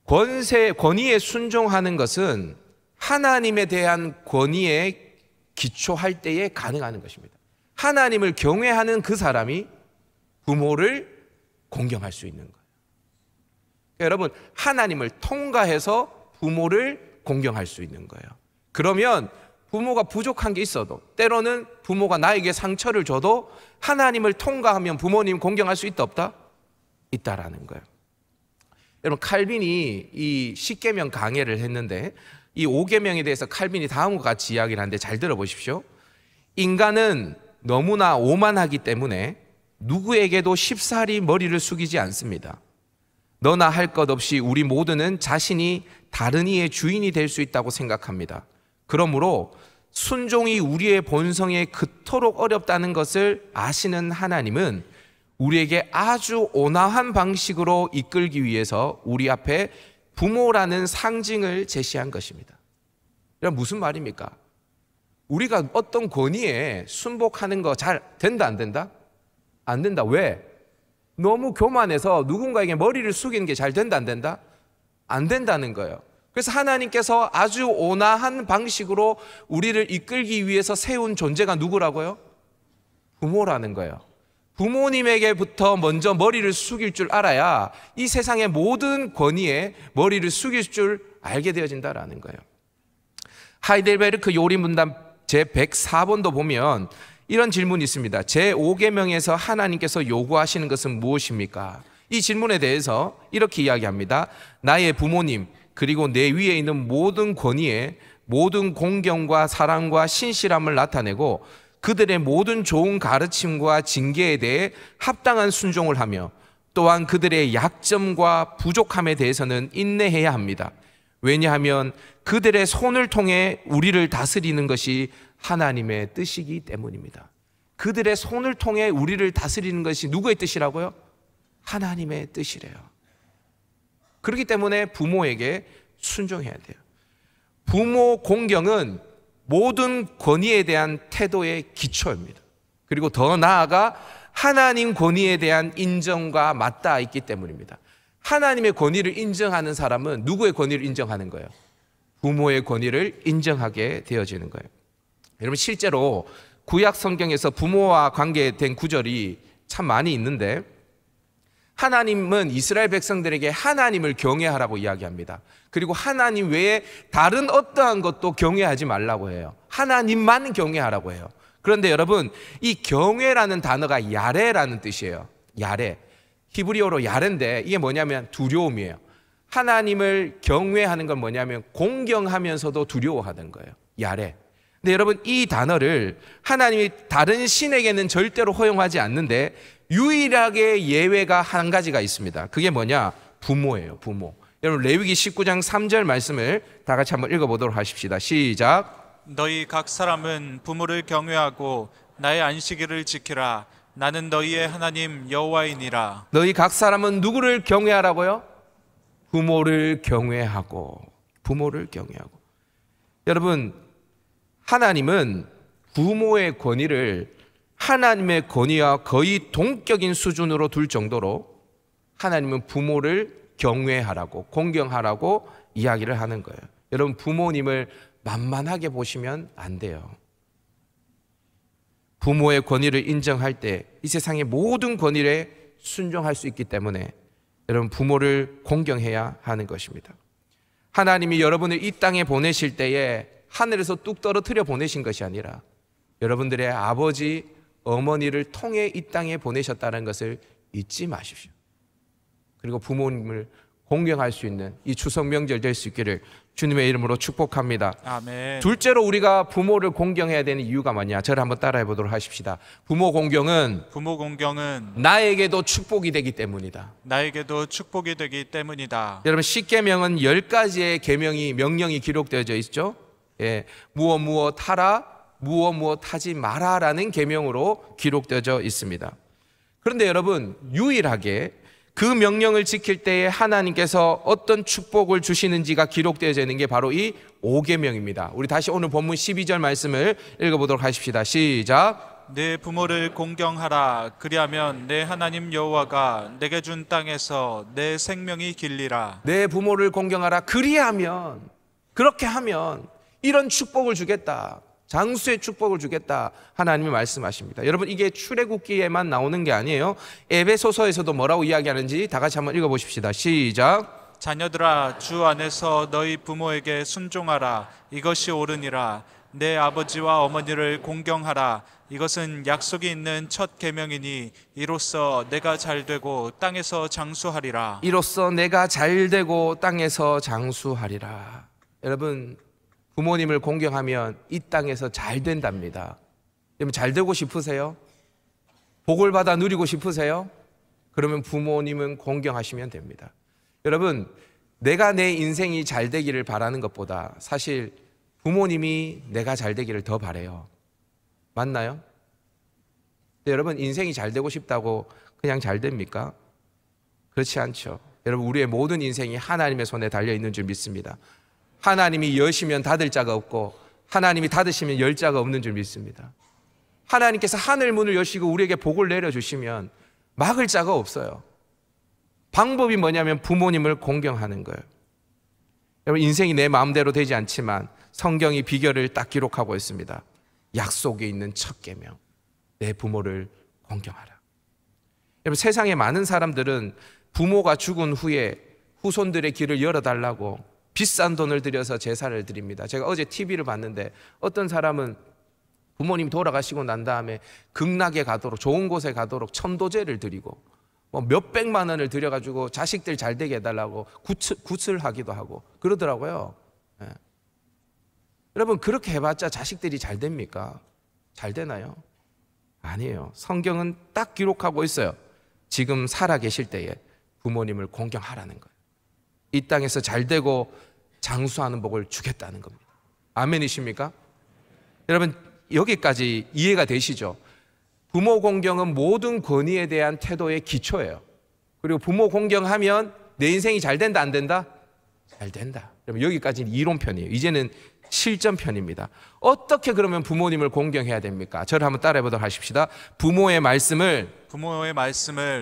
[SPEAKER 4] 권위에 순종하는 것은 하나님에 대한 권위에 기초할 때에 가능한 것입니다. 하나님을 경외하는 그 사람이 부모를 공경할 수 있는 거예요. 그러니까 여러분, 하나님을 통과해서 부모를 공경할 수 있는 거예요. 그러면 부모가 부족한 게 있어도, 때로는 부모가 나에게 상처를 줘도 하나님을 통과하면 부모님 공경할 수 있다 없다? 있다라는 거예요. 여러분, 칼빈이 이 10계명 강해를 했는데 이 5계명에 대해서 칼빈이 다음과 같이 이야기를 하는데 잘 들어보십시오. 인간은 너무나 오만하기 때문에 누구에게도 쉽사리 머리를 숙이지 않습니다. 너나 할 것 없이 우리 모두는 자신이 다른 이의 주인이 될 수 있다고 생각합니다. 그러므로 순종이 우리의 본성에 그토록 어렵다는 것을 아시는 하나님은 우리에게 아주 온화한 방식으로 이끌기 위해서 우리 앞에 부모라는 상징을 제시한 것입니다. 이건 무슨 말입니까? 우리가 어떤 권위에 순복하는 거 잘 된다 안 된다? 안 된다. 왜? 너무 교만해서 누군가에게 머리를 숙이는 게 잘 된다 안 된다? 안 된다는 거예요. 그래서 하나님께서 아주 온화한 방식으로 우리를 이끌기 위해서 세운 존재가 누구라고요? 부모라는 거예요. 부모님에게부터 먼저 머리를 숙일 줄 알아야 이 세상의 모든 권위에 머리를 숙일 줄 알게 되어진다라는 거예요. 하이델베르크 요리문답 제104번도 보면 이런 질문이 있습니다. 제5계명에서 하나님께서 요구하시는 것은 무엇입니까? 이 질문에 대해서 이렇게 이야기합니다. 나의 부모님 그리고 내 위에 있는 모든 권위에 모든 공경과 사랑과 신실함을 나타내고 그들의 모든 좋은 가르침과 징계에 대해 합당한 순종을 하며 또한 그들의 약점과 부족함에 대해서는 인내해야 합니다. 왜냐하면 그들의 손을 통해 우리를 다스리는 것이 하나님의 뜻이기 때문입니다. 그들의 손을 통해 우리를 다스리는 것이 누구의 뜻이라고요? 하나님의 뜻이래요. 그렇기 때문에 부모에게 순종해야 돼요. 부모 공경은 모든 권위에 대한 태도의 기초입니다. 그리고 더 나아가 하나님 권위에 대한 인정과 맞닿아 있기 때문입니다. 하나님의 권위를 인정하는 사람은 누구의 권위를 인정하는 거예요? 부모의 권위를 인정하게 되어지는 거예요. 여러분, 실제로 구약 성경에서 부모와 관계된 구절이 참 많이 있는데 하나님은 이스라엘 백성들에게 하나님을 경외하라고 이야기합니다. 그리고 하나님 외에 다른 어떠한 것도 경외하지 말라고 해요. 하나님만 경외하라고 해요. 그런데 여러분, 이 경외라는 단어가 야레라는 뜻이에요. 야레. 히브리어로 야레인데 이게 뭐냐면 두려움이에요. 하나님을 경외하는 건 뭐냐면 공경하면서도 두려워하는 거예요. 야레. 근데 여러분, 이 단어를 하나님이 다른 신에게는 절대로 허용하지 않는데 유일하게 예외가 한 가지가 있습니다. 그게 뭐냐? 부모예요. 부모. 여러분, 레위기 19장 3절 말씀을 다 같이 한번 읽어보도록 하십시다. 시작.
[SPEAKER 7] 너희 각 사람은 부모를 경외하고 나의 안식일을 지키라. 나는 너희의 하나님 여호와이니라.
[SPEAKER 4] 너희 각 사람은 누구를 경외하라고요? 부모를 경외하고. 부모를 경외하고. 여러분, 하나님은 부모의 권위를 하나님의 권위와 거의 동격인 수준으로 둘 정도로 하나님은 부모를 경외하라고 공경하라고 이야기를 하는 거예요. 여러분, 부모님을 만만하게 보시면 안 돼요. 부모의 권위를 인정할 때 이 세상의 모든 권위에 순종할 수 있기 때문에 여러분, 부모를 공경해야 하는 것입니다. 하나님이 여러분을 이 땅에 보내실 때에 하늘에서 뚝 떨어뜨려 보내신 것이 아니라 여러분들의 아버지, 어머니를 통해 이 땅에 보내셨다는 것을 잊지 마십시오. 그리고 부모님을 공경할 수 있는 이 추석 명절 될 수 있기를 주님의 이름으로 축복합니다.
[SPEAKER 7] 아멘.
[SPEAKER 4] 둘째로 우리가 부모를 공경해야 되는 이유가 뭐냐? 저를 한번 따라해 보도록 하십시다. 부모 공경은 나에게도 축복이 되기 때문이다.
[SPEAKER 7] 나에게도 축복이 되기 때문이다.
[SPEAKER 4] 여러분, 10계명은 10가지의 계명이 명령이 기록되어져 있죠. 예, 무엇 하라, 무엇 하지 마라라는 계명으로 기록되어져 있습니다. 그런데 여러분, 유일하게 그 명령을 지킬 때에 하나님께서 어떤 축복을 주시는지가 기록되어져 있는 게 바로 이 5계명입니다. 우리 다시 오늘 본문 12절 말씀을 읽어보도록 하십시다. 시작.
[SPEAKER 7] 내 부모를 공경하라. 그리하면 내 하나님 여호와가 내게 준 땅에서 내 생명이 길리라.
[SPEAKER 4] 내 부모를 공경하라. 그리하면, 그렇게 하면 이런 축복을 주겠다. 장수의 축복을 주겠다. 하나님이 말씀하십니다. 여러분, 이게 출애굽기에만 나오는 게 아니에요. 에베소서에서도 뭐라고 이야기하는지 다 같이 한번 읽어보십시다. 시작.
[SPEAKER 7] 자녀들아, 주 안에서 너희 부모에게 순종하라. 이것이 옳으니라. 내 아버지와 어머니를 공경하라. 이것은 약속이 있는 첫 계명이니 이로써 내가 잘되고 땅에서 장수하리라.
[SPEAKER 4] 이로써 내가 잘되고 땅에서 장수하리라. 여러분, 부모님을 공경하면 이 땅에서 잘 된답니다. 여러분, 잘 되고 싶으세요? 복을 받아 누리고 싶으세요? 그러면 부모님은 공경하시면 됩니다. 여러분, 내가 내 인생이 잘 되기를 바라는 것보다 사실 부모님이 내가 잘 되기를 더 바라요. 맞나요? 근데 여러분, 인생이 잘 되고 싶다고 그냥 잘 됩니까? 그렇지 않죠. 여러분, 우리의 모든 인생이 하나님의 손에 달려있는 줄 믿습니다. 하나님이 여시면 닫을 자가 없고 하나님이 닫으시면 열 자가 없는 줄 믿습니다. 하나님께서 하늘 문을 여시고 우리에게 복을 내려주시면 막을 자가 없어요. 방법이 뭐냐면 부모님을 공경하는 거예요. 여러분, 인생이 내 마음대로 되지 않지만 성경이 비결을 딱 기록하고 있습니다. 약속에 있는 첫 계명, 내 부모를 공경하라. 여러분, 세상에 많은 사람들은 부모가 죽은 후에 후손들의 길을 열어달라고 비싼 돈을 들여서 제사를 드립니다. 제가 어제 TV를 봤는데 어떤 사람은 부모님 돌아가시고 난 다음에 극락에 가도록, 좋은 곳에 가도록 천도제를 드리고 뭐 몇백만 원을 들여가지고 자식들 잘 되게 해달라고 굿을 하기도 하고 그러더라고요. 예. 여러분, 그렇게 해봤자 자식들이 잘 됩니까? 잘 되나요? 아니에요. 성경은 딱 기록하고 있어요. 지금 살아계실 때에 부모님을 공경하라는 거예요. 이 땅에서 잘 되고 장수하는 복을 주겠다는 겁니다. 아멘이십니까? 여러분, 여기까지 이해가 되시죠? 부모 공경은 모든 권위에 대한 태도의 기초예요. 그리고 부모 공경하면 내 인생이 잘 된다, 안 된다? 잘 된다. 여러분, 여기까지는 이론편이에요. 이제는 실전편입니다. 어떻게 그러면 부모님을 공경해야 됩니까? 저를 한번 따라해 보도록 하십시다. 부모의 말씀을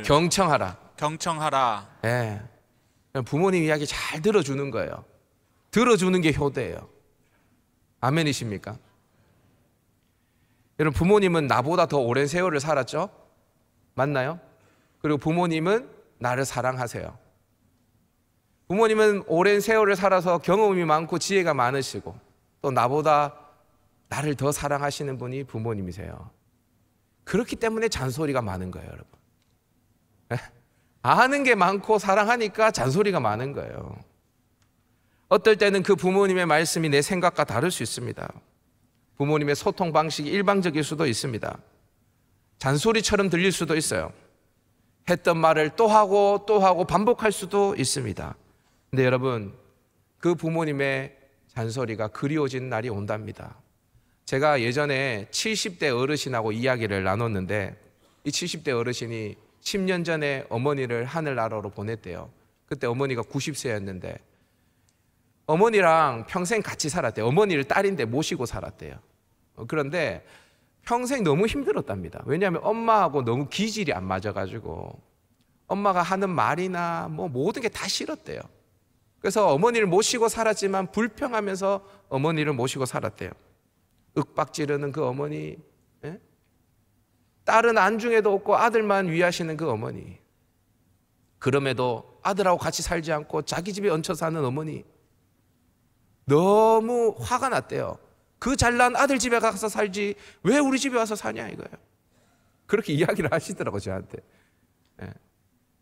[SPEAKER 4] 경청하라. 네. 부모님 이야기 잘 들어주는 거예요. 들어주는 게 효대예요. 아멘이십니까? 여러분, 부모님은 나보다 더 오랜 세월을 살았죠? 맞나요? 그리고 부모님은 나를 사랑하세요. 부모님은 오랜 세월을 살아서 경험이 많고 지혜가 많으시고 또 나보다 나를 더 사랑하시는 분이 부모님이세요. 그렇기 때문에 잔소리가 많은 거예요, 여러분. 아는 게 많고 사랑하니까 잔소리가 많은 거예요. 어떨 때는 그 부모님의 말씀이 내 생각과 다를 수 있습니다. 부모님의 소통 방식이 일방적일 수도 있습니다. 잔소리처럼 들릴 수도 있어요. 했던 말을 또 하고 또 하고 반복할 수도 있습니다. 근데 여러분, 그 부모님의 잔소리가 그리워지는 날이 온답니다. 제가 예전에 70대 어르신하고 이야기를 나눴는데 이 70대 어르신이 10년 전에 어머니를 하늘나라로 보냈대요. 그때 어머니가 90세였는데 어머니랑 평생 같이 살았대요. 어머니를 딸인데 모시고 살았대요. 그런데 평생 너무 힘들었답니다. 왜냐하면 엄마하고 너무 기질이 안 맞아가지고 엄마가 하는 말이나 뭐 모든 게 다 싫었대요. 그래서 어머니를 모시고 살았지만 불평하면서 어머니를 모시고 살았대요. 윽박지르는 그 어머니, 예? 딸은 안중에도 없고 아들만 위하시는 그 어머니, 그럼에도 아들하고 같이 살지 않고 자기 집에 얹혀 사는 어머니, 너무 화가 났대요. 그 잘난 아들 집에 가서 살지 왜 우리 집에 와서 사냐 이거예요. 그렇게 이야기를 하시더라고요, 저한테. 예.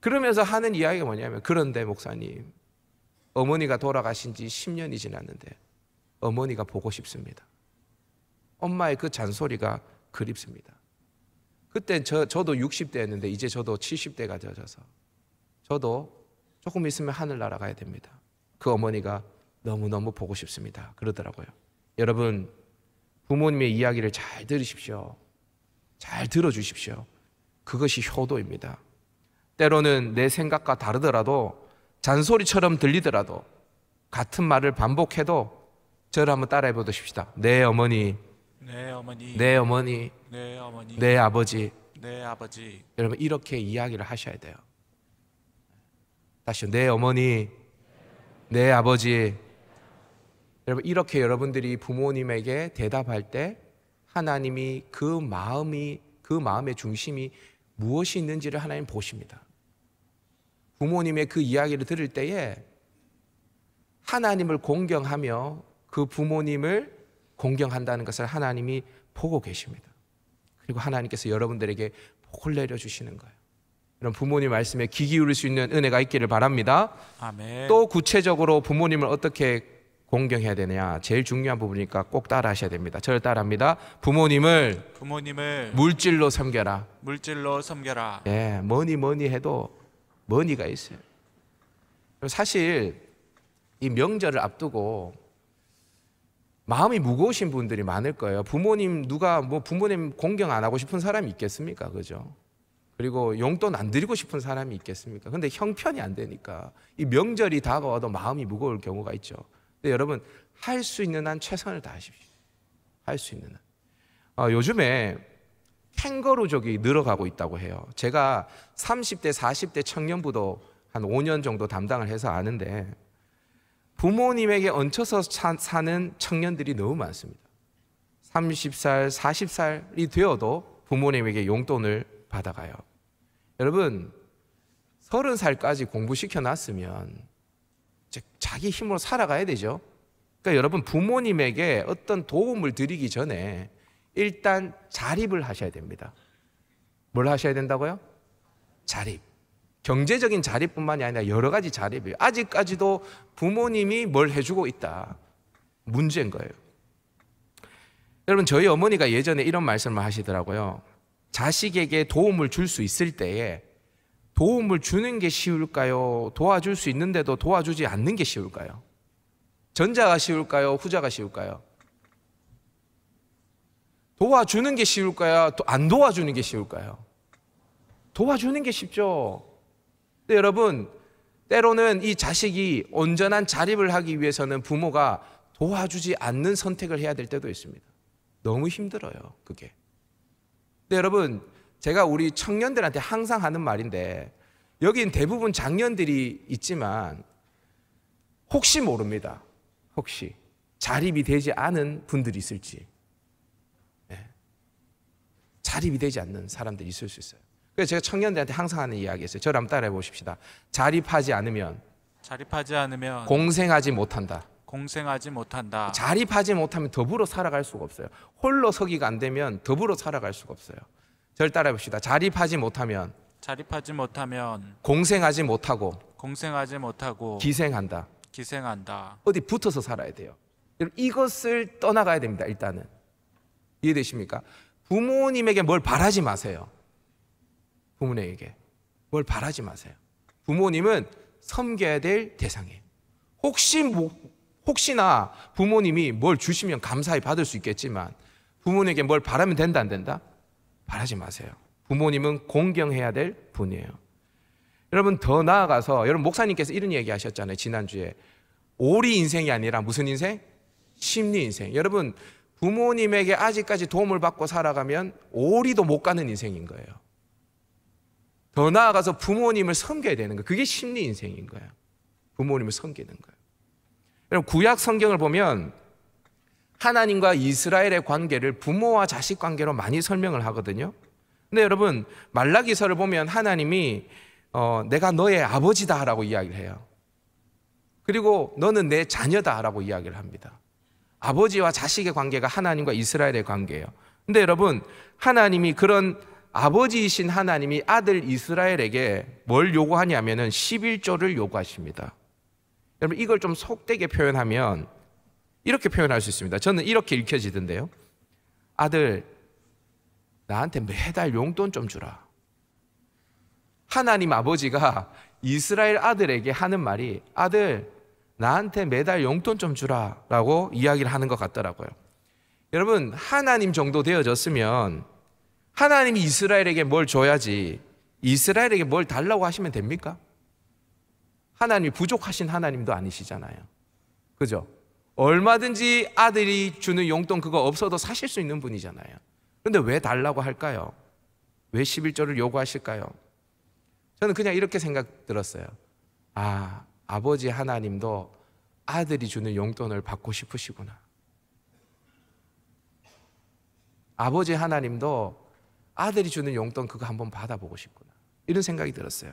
[SPEAKER 4] 그러면서 하는 이야기가 뭐냐면, 그런데 목사님, 어머니가 돌아가신 지 10년이 지났는데 어머니가 보고 싶습니다. 엄마의 그 잔소리가 그립습니다. 그때 저도 60대였는데 이제 저도 70대가 되어서 저도 조금 있으면 하늘나라 가야 됩니다. 그 어머니가 너무너무 보고 싶습니다. 그러더라고요. 여러분, 부모님의 이야기를 잘 들으십시오. 잘 들어주십시오. 그것이 효도입니다. 때로는 내 생각과 다르더라도, 잔소리처럼 들리더라도, 같은 말을 반복해도 저를 한번 따라해 보십시다. 내 어머니,
[SPEAKER 7] 내 어머니,
[SPEAKER 4] 내 어머니,
[SPEAKER 7] 내 어머니,
[SPEAKER 4] 내 아버지.
[SPEAKER 7] 내 아버지.
[SPEAKER 4] 여러분 이렇게 이야기를 하셔야 돼요. 다시요. 내 어머니, 내 아버지. 여러분 이렇게 여러분들이 부모님에게 대답할 때 하나님이 그 마음의 중심이 무엇이 있는지를 하나님 보십니다. 부모님의 그 이야기를 들을 때에 하나님을 공경하며 그 부모님을 공경한다는 것을 하나님이 보고 계십니다. 그리고 하나님께서 여러분들에게 복을 내려주시는 거예요. 여러분 부모님 말씀에 귀 기울일 수 있는 은혜가 있기를 바랍니다.
[SPEAKER 7] 아멘.
[SPEAKER 4] 또 구체적으로 부모님을 어떻게 공경해야 되느냐, 제일 중요한 부분이니까 꼭 따라 하셔야 됩니다. 저를 따라합니다. 부모님을 물질로 섬겨라.
[SPEAKER 7] 물질로 섬겨라.
[SPEAKER 4] 예, 뭐니 해도 머니가 있어요. 사실 이 명절을 앞두고 마음이 무거우신 분들이 많을 거예요. 부모님 누가 부모님 공경 안 하고 싶은 사람이 있겠습니까? 그죠? 그리고 용돈 안 드리고 싶은 사람이 있겠습니까? 근데 형편이 안 되니까 이 명절이 다가와도 마음이 무거울 경우가 있죠. 근데 여러분 할 수 있는 한 최선을 다하십시오. 할 수 있는 한. 요즘에 캥거루족이 늘어가고 있다고 해요. 제가 30대 40대 청년부도 한 5년 정도 담당을 해서 아는데 부모님에게 얹혀서 사는 청년들이 너무 많습니다. 30살, 40살이 되어도 부모님에게 용돈을 받아가요. 여러분 30살까지 공부시켜 놨으면 자기 힘으로 살아가야 되죠. 그러니까 여러분 부모님에게 어떤 도움을 드리기 전에 일단 자립을 하셔야 됩니다. 뭘 하셔야 된다고요? 자립. 경제적인 자립뿐만이 아니라 여러 가지 자립이에요. 아직까지도 부모님이 뭘 해주고 있다. 문제인 거예요. 여러분 저희 어머니가 예전에 이런 말씀을 하시더라고요. 자식에게 도움을 줄 수 있을 때에 도움을 주는 게 쉬울까요? 도와줄 수 있는데도 도와주지 않는 게 쉬울까요? 전자가 쉬울까요? 후자가 쉬울까요? 도와주는 게 쉬울까요? 안 도와주는 게 쉬울까요? 도와주는 게 쉽죠. 근데 여러분 때로는 이 자식이 온전한 자립을 하기 위해서는 부모가 도와주지 않는 선택을 해야 될 때도 있습니다. 너무 힘들어요 그게. 근데 여러분 제가 우리 청년들한테 항상 하는 말인데 여긴 대부분 장년들이 있지만 혹시 모릅니다. 혹시 자립이 되지 않은 분들이 있을지. 자립이 되지 않는 사람들이 있을 수 있어요. 그래서 제가 청년들한테 항상 하는 이야기가 있어요. 저를 한번 따라해 보십시다. 자립하지 않으면 공생하지 못한다.
[SPEAKER 7] 공생하지 못한다.
[SPEAKER 4] 자립하지 못하면 더불어 살아갈 수가 없어요. 홀로 서기가 안 되면 더불어 살아갈 수가 없어요. 저를 따라해 봅시다. 자립하지 못하면 공생하지 못하고 기생한다. 어디 붙어서 살아야 돼요. 이것을 떠나가야 됩니다. 일단은 이해되십니까? 부모님에게 뭘 바라지 마세요. 부모님에게 뭘 바라지 마세요. 부모님은 섬겨야 될 대상이에요. 혹시나 부모님이 뭘 주시면 감사히 받을 수 있겠지만 부모님에게 뭘 바라면 된다 안 된다? 바라지 마세요. 부모님은 공경해야 될 분이에요. 여러분 더 나아가서 여러분 목사님께서 이런 얘기 하셨잖아요. 지난주에 오리 인생이 아니라 무슨 인생? 심리 인생. 여러분 부모님에게 아직까지 도움을 받고 살아가면 오리도 못 가는 인생인 거예요. 더 나아가서 부모님을 섬겨야 되는 거예요. 그게 심리 인생인 거예요. 부모님을 섬기는 거예요. 여러분 구약 성경을 보면 하나님과 이스라엘의 관계를 부모와 자식 관계로 많이 설명을 하거든요. 근데 여러분 말라기서를 보면 하나님이 내가 너의 아버지다라고 이야기를 해요. 그리고 너는 내 자녀다라고 이야기를 합니다. 아버지와 자식의 관계가 하나님과 이스라엘의 관계예요. 근데 여러분 하나님이 그런 아버지이신 하나님이 아들 이스라엘에게 뭘 요구하냐면은 11조를 요구하십니다. 여러분 이걸 좀 속되게 표현하면 이렇게 표현할 수 있습니다. 저는 이렇게 읽혀지던데요. 아들 나한테 매달 용돈 좀 주라. 하나님 아버지가 이스라엘 아들에게 하는 말이 아들 나한테 매달 용돈 좀 주라 라고 이야기를 하는 것 같더라고요. 여러분 하나님 정도 되어졌으면 하나님이 이스라엘에게 뭘 줘야지 이스라엘에게 뭘 달라고 하시면 됩니까? 하나님이 부족하신 하나님도 아니시잖아요. 그죠? 얼마든지 아들이 주는 용돈 그거 없어도 사실 수 있는 분이잖아요. 그런데 왜 달라고 할까요? 왜 11조를 요구하실까요? 저는 그냥 이렇게 생각 들었어요. 아, 아버지 하나님도 아들이 주는 용돈을 받고 싶으시구나. 아버지 하나님도 아들이 주는 용돈 그거 한번 받아보고 싶구나. 이런 생각이 들었어요.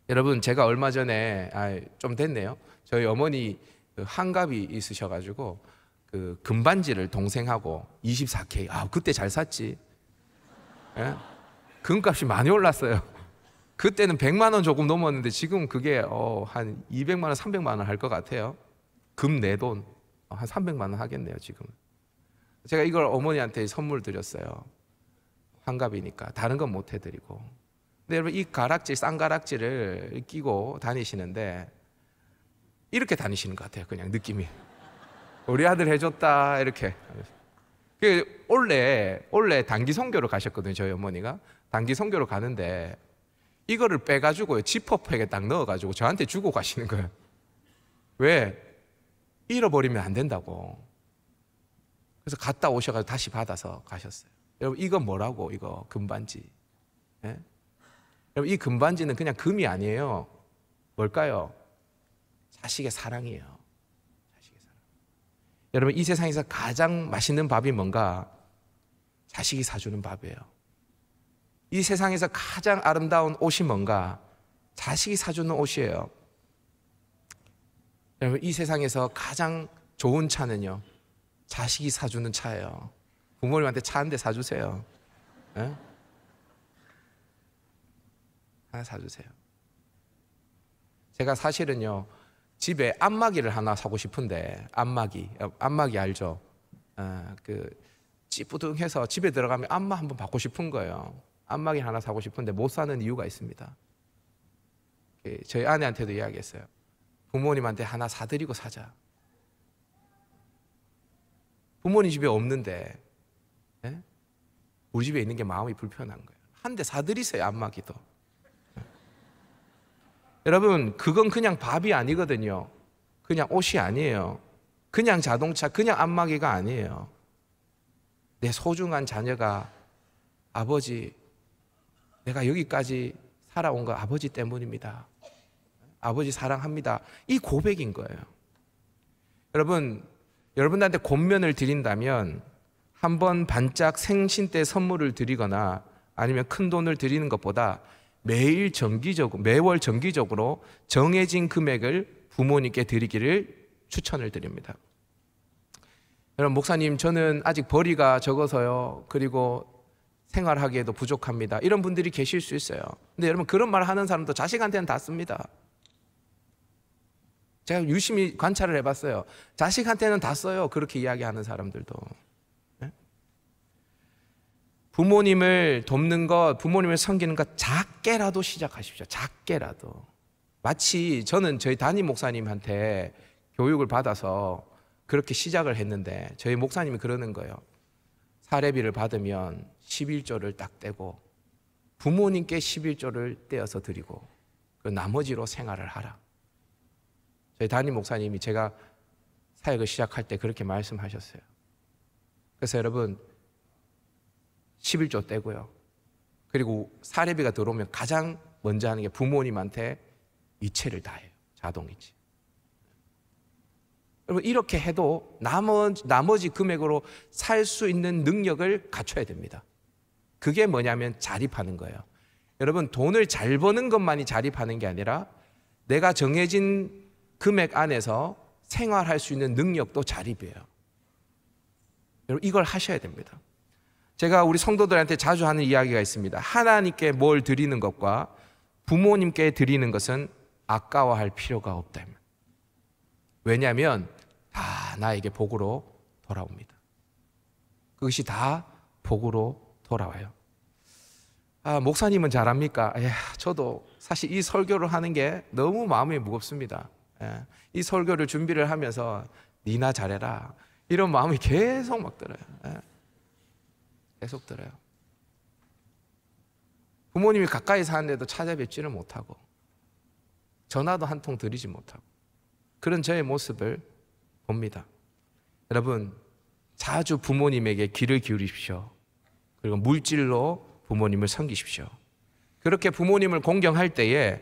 [SPEAKER 4] 여러분, 제가 얼마 전에 좀 됐네요. 저희 어머니 한갑이 있으셔가지고 그 금반지를 동생하고 24K. 그때 잘 샀지. 예? 금값이 많이 올랐어요. 그때는 100만 원 조금 넘었는데 지금 그게 한 200만 원, 300만 원 할 것 같아요. 금 내 돈 한 300만 원 하겠네요 지금. 제가 이걸 어머니한테 선물 드렸어요. 환갑이니까 다른 건 못 해드리고. 근데 여러분, 이 가락지, 쌍가락지를 끼고 다니시는데 이렇게 다니시는 것 같아요. 그냥 느낌이 우리 아들 해줬다 이렇게. 원래 단기 선교로 가셨거든요. 저희 어머니가 단기 선교로 가는데 이거를 빼가지고 지퍼백에 딱 넣어가지고 저한테 주고 가시는 거예요. 왜? 잃어버리면 안 된다고. 그래서 갔다 오셔가지고 다시 받아서 가셨어요. 여러분, 이거 뭐라고? 이거 금반지. 예? 여러분, 이 금반지는 그냥 금이 아니에요. 뭘까요? 자식의 사랑이에요. 자식의 사랑. 여러분, 이 세상에서 가장 맛있는 밥이 뭔가? 자식이 사주는 밥이에요. 이 세상에서 가장 아름다운 옷이 뭔가? 자식이 사주는 옷이에요. 여러분, 이 세상에서 가장 좋은 차는요, 자식이 사주는 차예요. 부모님한테 차 한 대 사주세요. 예? 하나 사주세요. 제가 사실은요, 집에 안마기를 하나 사고 싶은데, 안마기 알죠? 그 찌뿌둥해서 집에 들어가면 안마 한번 받고 싶은 거예요. 안마기 하나 사고 싶은데 못 사는 이유가 있습니다. 저희 아내한테도 이야기했어요. 부모님한테 하나 사드리고 사자. 부모님 집에 없는데, 예? 우리 집에 있는 게 마음이 불편한 거예요. 한 대 사드리세요, 안마기도. 여러분, 그건 그냥 밥이 아니거든요. 그냥 옷이 아니에요. 그냥 자동차, 그냥 안마기가 아니에요. 내 소중한 자녀가 아버지, 내가 여기까지 살아온 거 아버지 때문입니다. 아버지 사랑합니다. 이 고백인 거예요. 여러분들한테 권면을 드린다면 한번 반짝 생신 때 선물을 드리거나 아니면 큰 돈을 드리는 것보다 매월 정기적으로 정해진 금액을 부모님께 드리기를 추천을 드립니다. 여러분, 목사님, 저는 아직 벌이가 적어서요, 그리고 생활하기에도 부족합니다, 이런 분들이 계실 수 있어요. 근데 여러분, 그런 말 하는 사람도 자식한테는 다 씁니다. 제가 유심히 관찰을 해봤어요. 자식한테는 다 써요. 그렇게 이야기하는 사람들도. 네? 부모님을 돕는 것, 부모님을 섬기는 것 작게라도 시작하십시오. 작게라도. 마치 저는 저희 담임 목사님한테 교육을 받아서 그렇게 시작을 했는데 저희 목사님이 그러는 거예요. 사례비를 받으면 11조를 딱 떼고 부모님께 11조를 떼어서 드리고 그 나머지로 생활을 하라. 저희 담임 목사님이 제가 사역을 시작할 때 그렇게 말씀하셨어요. 그래서 여러분, 11조 떼고요, 그리고 사례비가 들어오면 가장 먼저 하는 게 부모님한테 이체를 다해요. 자동이체. 여러분, 이렇게 해도 나머지 금액으로 살 수 있는 능력을 갖춰야 됩니다. 그게 뭐냐면 자립하는 거예요. 여러분, 돈을 잘 버는 것만이 자립하는 게 아니라 내가 정해진 금액 안에서 생활할 수 있는 능력도 자립이에요. 여러분, 이걸 하셔야 됩니다. 제가 우리 성도들한테 자주 하는 이야기가 있습니다. 하나님께 뭘 드리는 것과 부모님께 드리는 것은 아까워할 필요가 없다. 왜냐하면 다 나에게 복으로 돌아옵니다. 그것이 다 복으로 돌아와요. 목사님은 잘합니까? 저도 사실 이 설교를 하는 게 너무 마음이 무겁습니다. 이 설교를 준비를 하면서 니나 잘해라, 이런 마음이 계속 막 들어요. 계속 들어요. 부모님이 가까이 사는데도 찾아뵙지를 못하고 전화도 한 통 드리지 못하고 그런 저의 모습을 봅니다. 여러분, 자주 부모님에게 귀를 기울이십시오. 그리고 물질로 부모님을 섬기십시오. 그렇게 부모님을 공경할 때에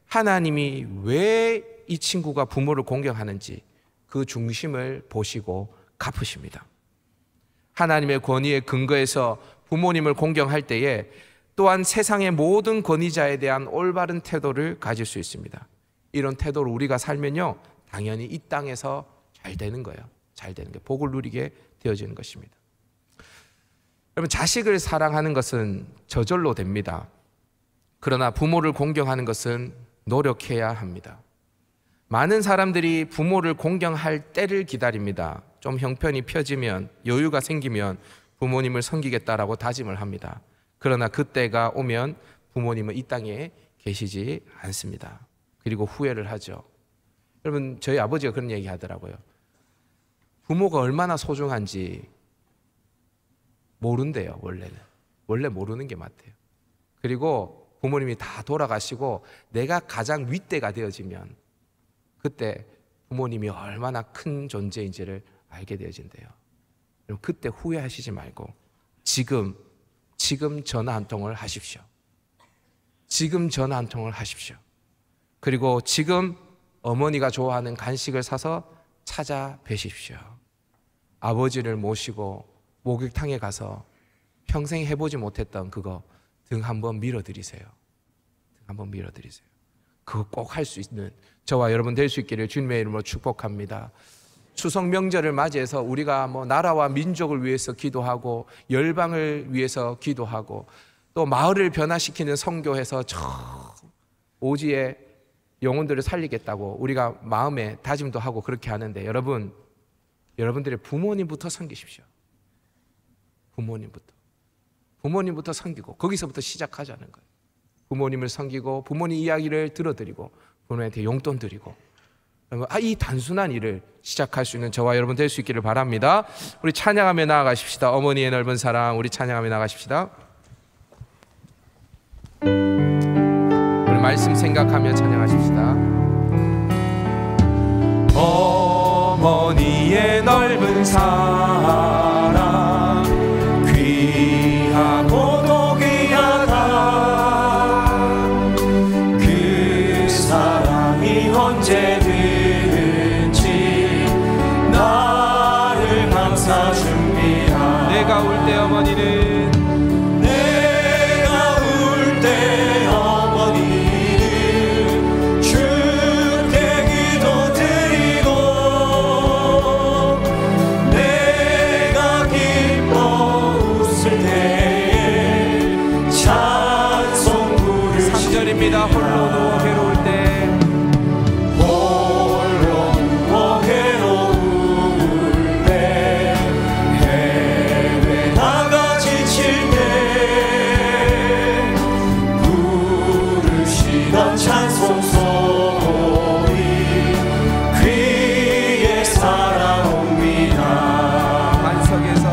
[SPEAKER 4] 하나님이 왜 이 친구가 부모를 공경하는지 그 중심을 보시고 갚으십니다. 하나님의 권위의 근거에서 부모님을 공경할 때에 또한 세상의 모든 권위자에 대한 올바른 태도를 가질 수 있습니다. 이런 태도로 우리가 살면요, 당연히 이 땅에서 잘 되는 거예요. 잘 되는 게 복을 누리게 되어지는 것입니다. 여러분, 자식을 사랑하는 것은 저절로 됩니다. 그러나 부모를 공경하는 것은 노력해야 합니다. 많은 사람들이 부모를 공경할 때를 기다립니다. 좀 형편이 펴지면, 여유가 생기면 부모님을 섬기겠다라고 다짐을 합니다. 그러나 그때가 오면 부모님은 이 땅에 계시지 않습니다. 그리고 후회를 하죠. 여러분, 저희 아버지가 그런 얘기 하더라고요. 부모가 얼마나 소중한지 모른대요. 원래 모르는 게 맞대요. 그리고 부모님이 다 돌아가시고 내가 가장 윗대가 되어지면 그때 부모님이 얼마나 큰 존재인지를 알게 되어진대요. 그럼 그때 후회하시지 말고 지금 전화 한 통을 하십시오. 지금 전화 한 통을 하십시오. 그리고 지금 어머니가 좋아하는 간식을 사서 찾아뵈십시오. 아버지를 모시고 목욕탕에 가서 평생 해보지 못했던 그거 등 한번 밀어드리세요. 등 한번 밀어드리세요. 그거 꼭 할 수 있는 저와 여러분 될 수 있기를 주님의 이름으로 축복합니다. 추석 명절을 맞이해서 우리가 나라와 민족을 위해서 기도하고 열방을 위해서 기도하고 또 마을을 변화시키는 선교해서 저 오지의 영혼들을 살리겠다고 우리가 마음에 다짐도 하고 그렇게 하는데 여러분들의 부모님부터 섬기십시오. 부모님부터 섬기고 거기서부터 시작하자는 거예요. 부모님을 섬기고 부모님 이야기를 들어드리고 부모님한테 용돈 드리고 이 단순한 일을 시작할 수 있는 저와 여러분 될 수 있기를 바랍니다. 우리 찬양하며 나아가십시다. 어머니의 넓은 사랑, 우리 찬양하며 나아가십시다. 우리 말씀 생각하며 찬양하십시다. 어머니의 넓은 사랑 귀하고도 귀하다. 그 사랑이 언제든지 나를 감싸줍니다. 내가 울 때 어머니는 홀로 누워 괴로울 때 해외 나가 지칠 때 부르시던 찬송 소리 귀에 살아옵니다. 반석에서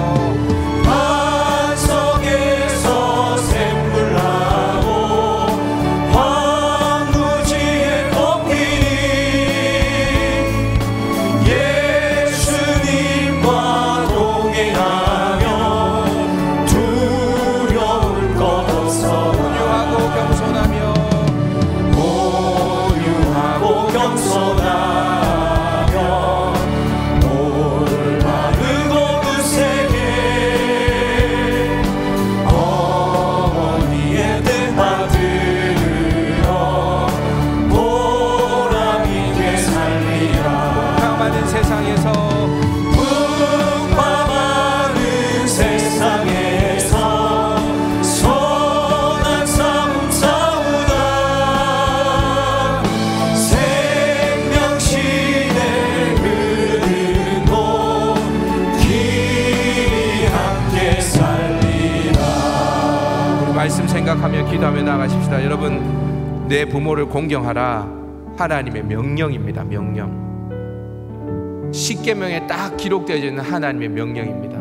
[SPEAKER 4] 샘물 나고 생각하며 기도하며 나아가십시다. 여러분, 내 부모를 공경하라 하나님의 명령입니다. 명령. 십계명에 딱 기록되어 있는 하나님의 명령입니다.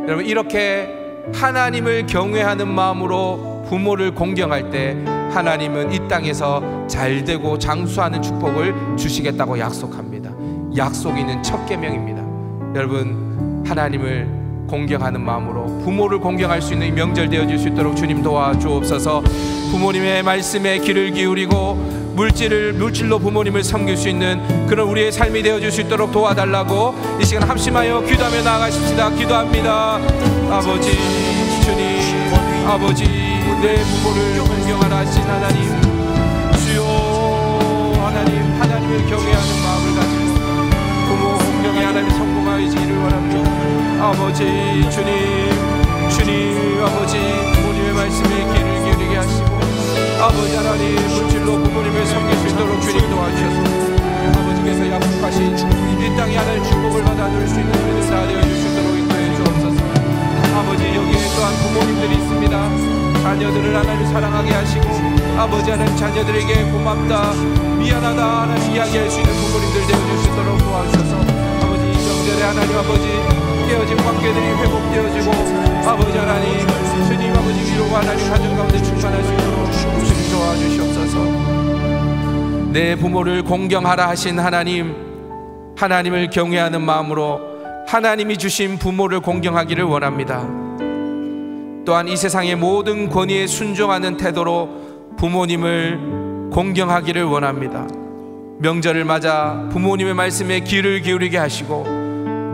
[SPEAKER 4] 여러분, 이렇게 하나님을 경외하는 마음으로 부모를 공경할 때 하나님은 이 땅에서 잘되고 장수하는 축복을 주시겠다고 약속합니다. 약속이 있는 첫 계명입니다. 여러분, 하나님을 공경하는 마음으로 부모를 공경할 수 있는 이 명절 되어질 수 있도록 주님 도와주옵소서. 부모님의 말씀에 귀를 기울이고 물질로 부모님을 섬길 수 있는 그런 우리의 삶이 되어질 수 있도록 도와달라고 이 시간 합심하여 기도하며 나아가십시다. 기도합니다. 아버지, 주님, 아버지, 내 부모를 공경하라 하신 하나님, 주여 하나님, 하나님을 경외하는 마음을 가지고 부모 공경에 하나님 성공하시기를 원합니다. 아버지, 주님, 아버지, 부모님의 말씀에 귀를 기울이게 하시고 아버지 하나님, 물질로 부모님을 섬길 수 있도록 주님 도와주셔서 아버지께서 약속하신 이 땅에 하나님 축복을 받아 누릴 수 있는 우리들 다 되어줄 수 있도록 인도해 주옵소서. 아버지, 여기에 또한 부모님들이 있습니다. 자녀들을 하나님 사랑하게 하시고 아버지 하나님 자녀들에게 고맙다, 미안하다 하나님 이야기할 수 있는 부모님들 되어줄 수 있도록 도와주셔서 아버지, 이 명절에 하나님 아버지 깨어진 관계들이 회복되어지고 아버지 하나님, 주님 아버지 위로가 하나님 가정 가운데 충만할 수 있도록 주님 도와주시옵소서. 내 부모를 공경하라 하신 하나님, 하나님을 경외하는 마음으로 하나님이 주신 부모를 공경하기를 원합니다. 또한 이 세상의 모든 권위에 순종하는 태도로 부모님을 공경하기를 원합니다. 명절을 맞아 부모님의 말씀에 귀를 기울이게 하시고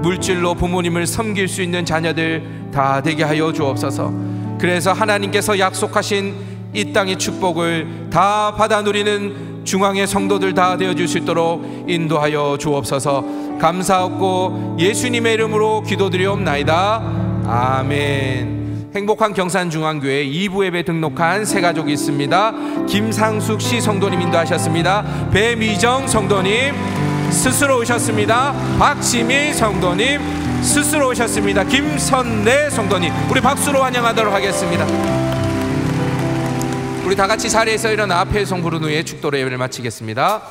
[SPEAKER 4] 물질로 부모님을 섬길 수 있는 자녀들 다 되게 하여 주옵소서. 그래서 하나님께서 약속하신 이 땅의 축복을 다 받아 누리는 중앙의 성도들 다 되어줄 수 있도록 인도하여 주옵소서. 감사하고 예수님의 이름으로 기도드리옵나이다. 아멘. 행복한 경산중앙교회 2부 예배 등록한 세 가족이 있습니다. 김상숙 씨 성도님 인도하셨습니다. 배미정 성도님 스스로 오셨습니다. 박지미 성도님 스스로 오셨습니다. 김선래 성도님, 우리 박수로 환영하도록 하겠습니다. 우리 다 같이 자리에서 일어나 앞에 송 부른 후에 축도로 예배를 마치겠습니다.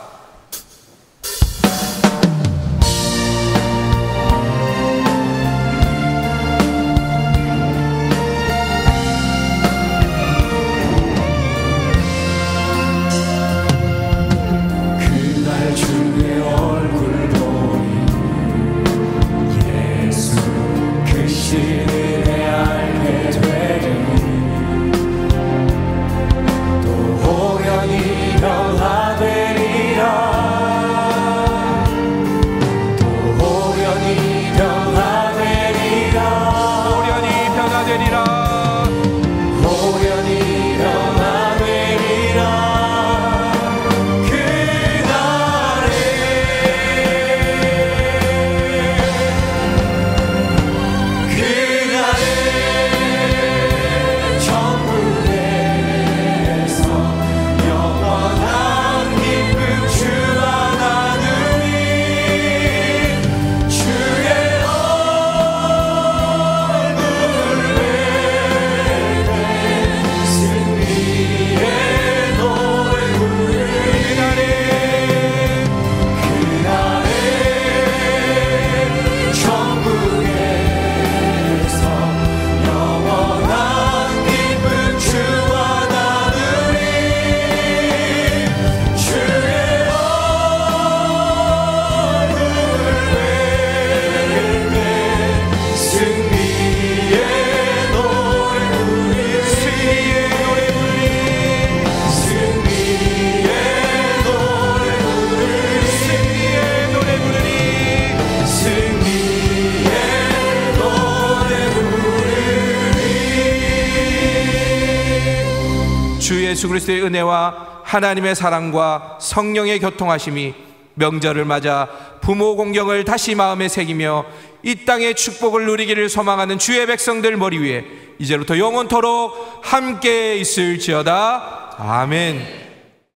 [SPEAKER 4] 주 예수 그리스도의 은혜와 하나님의 사랑과 성령의 교통하심이 명절을 맞아 부모 공경을 다시 마음에 새기며 이 땅의 축복을 누리기를 소망하는 주의 백성들 머리 위에 이제부터 영원토록 함께 있을지어다. 아멘.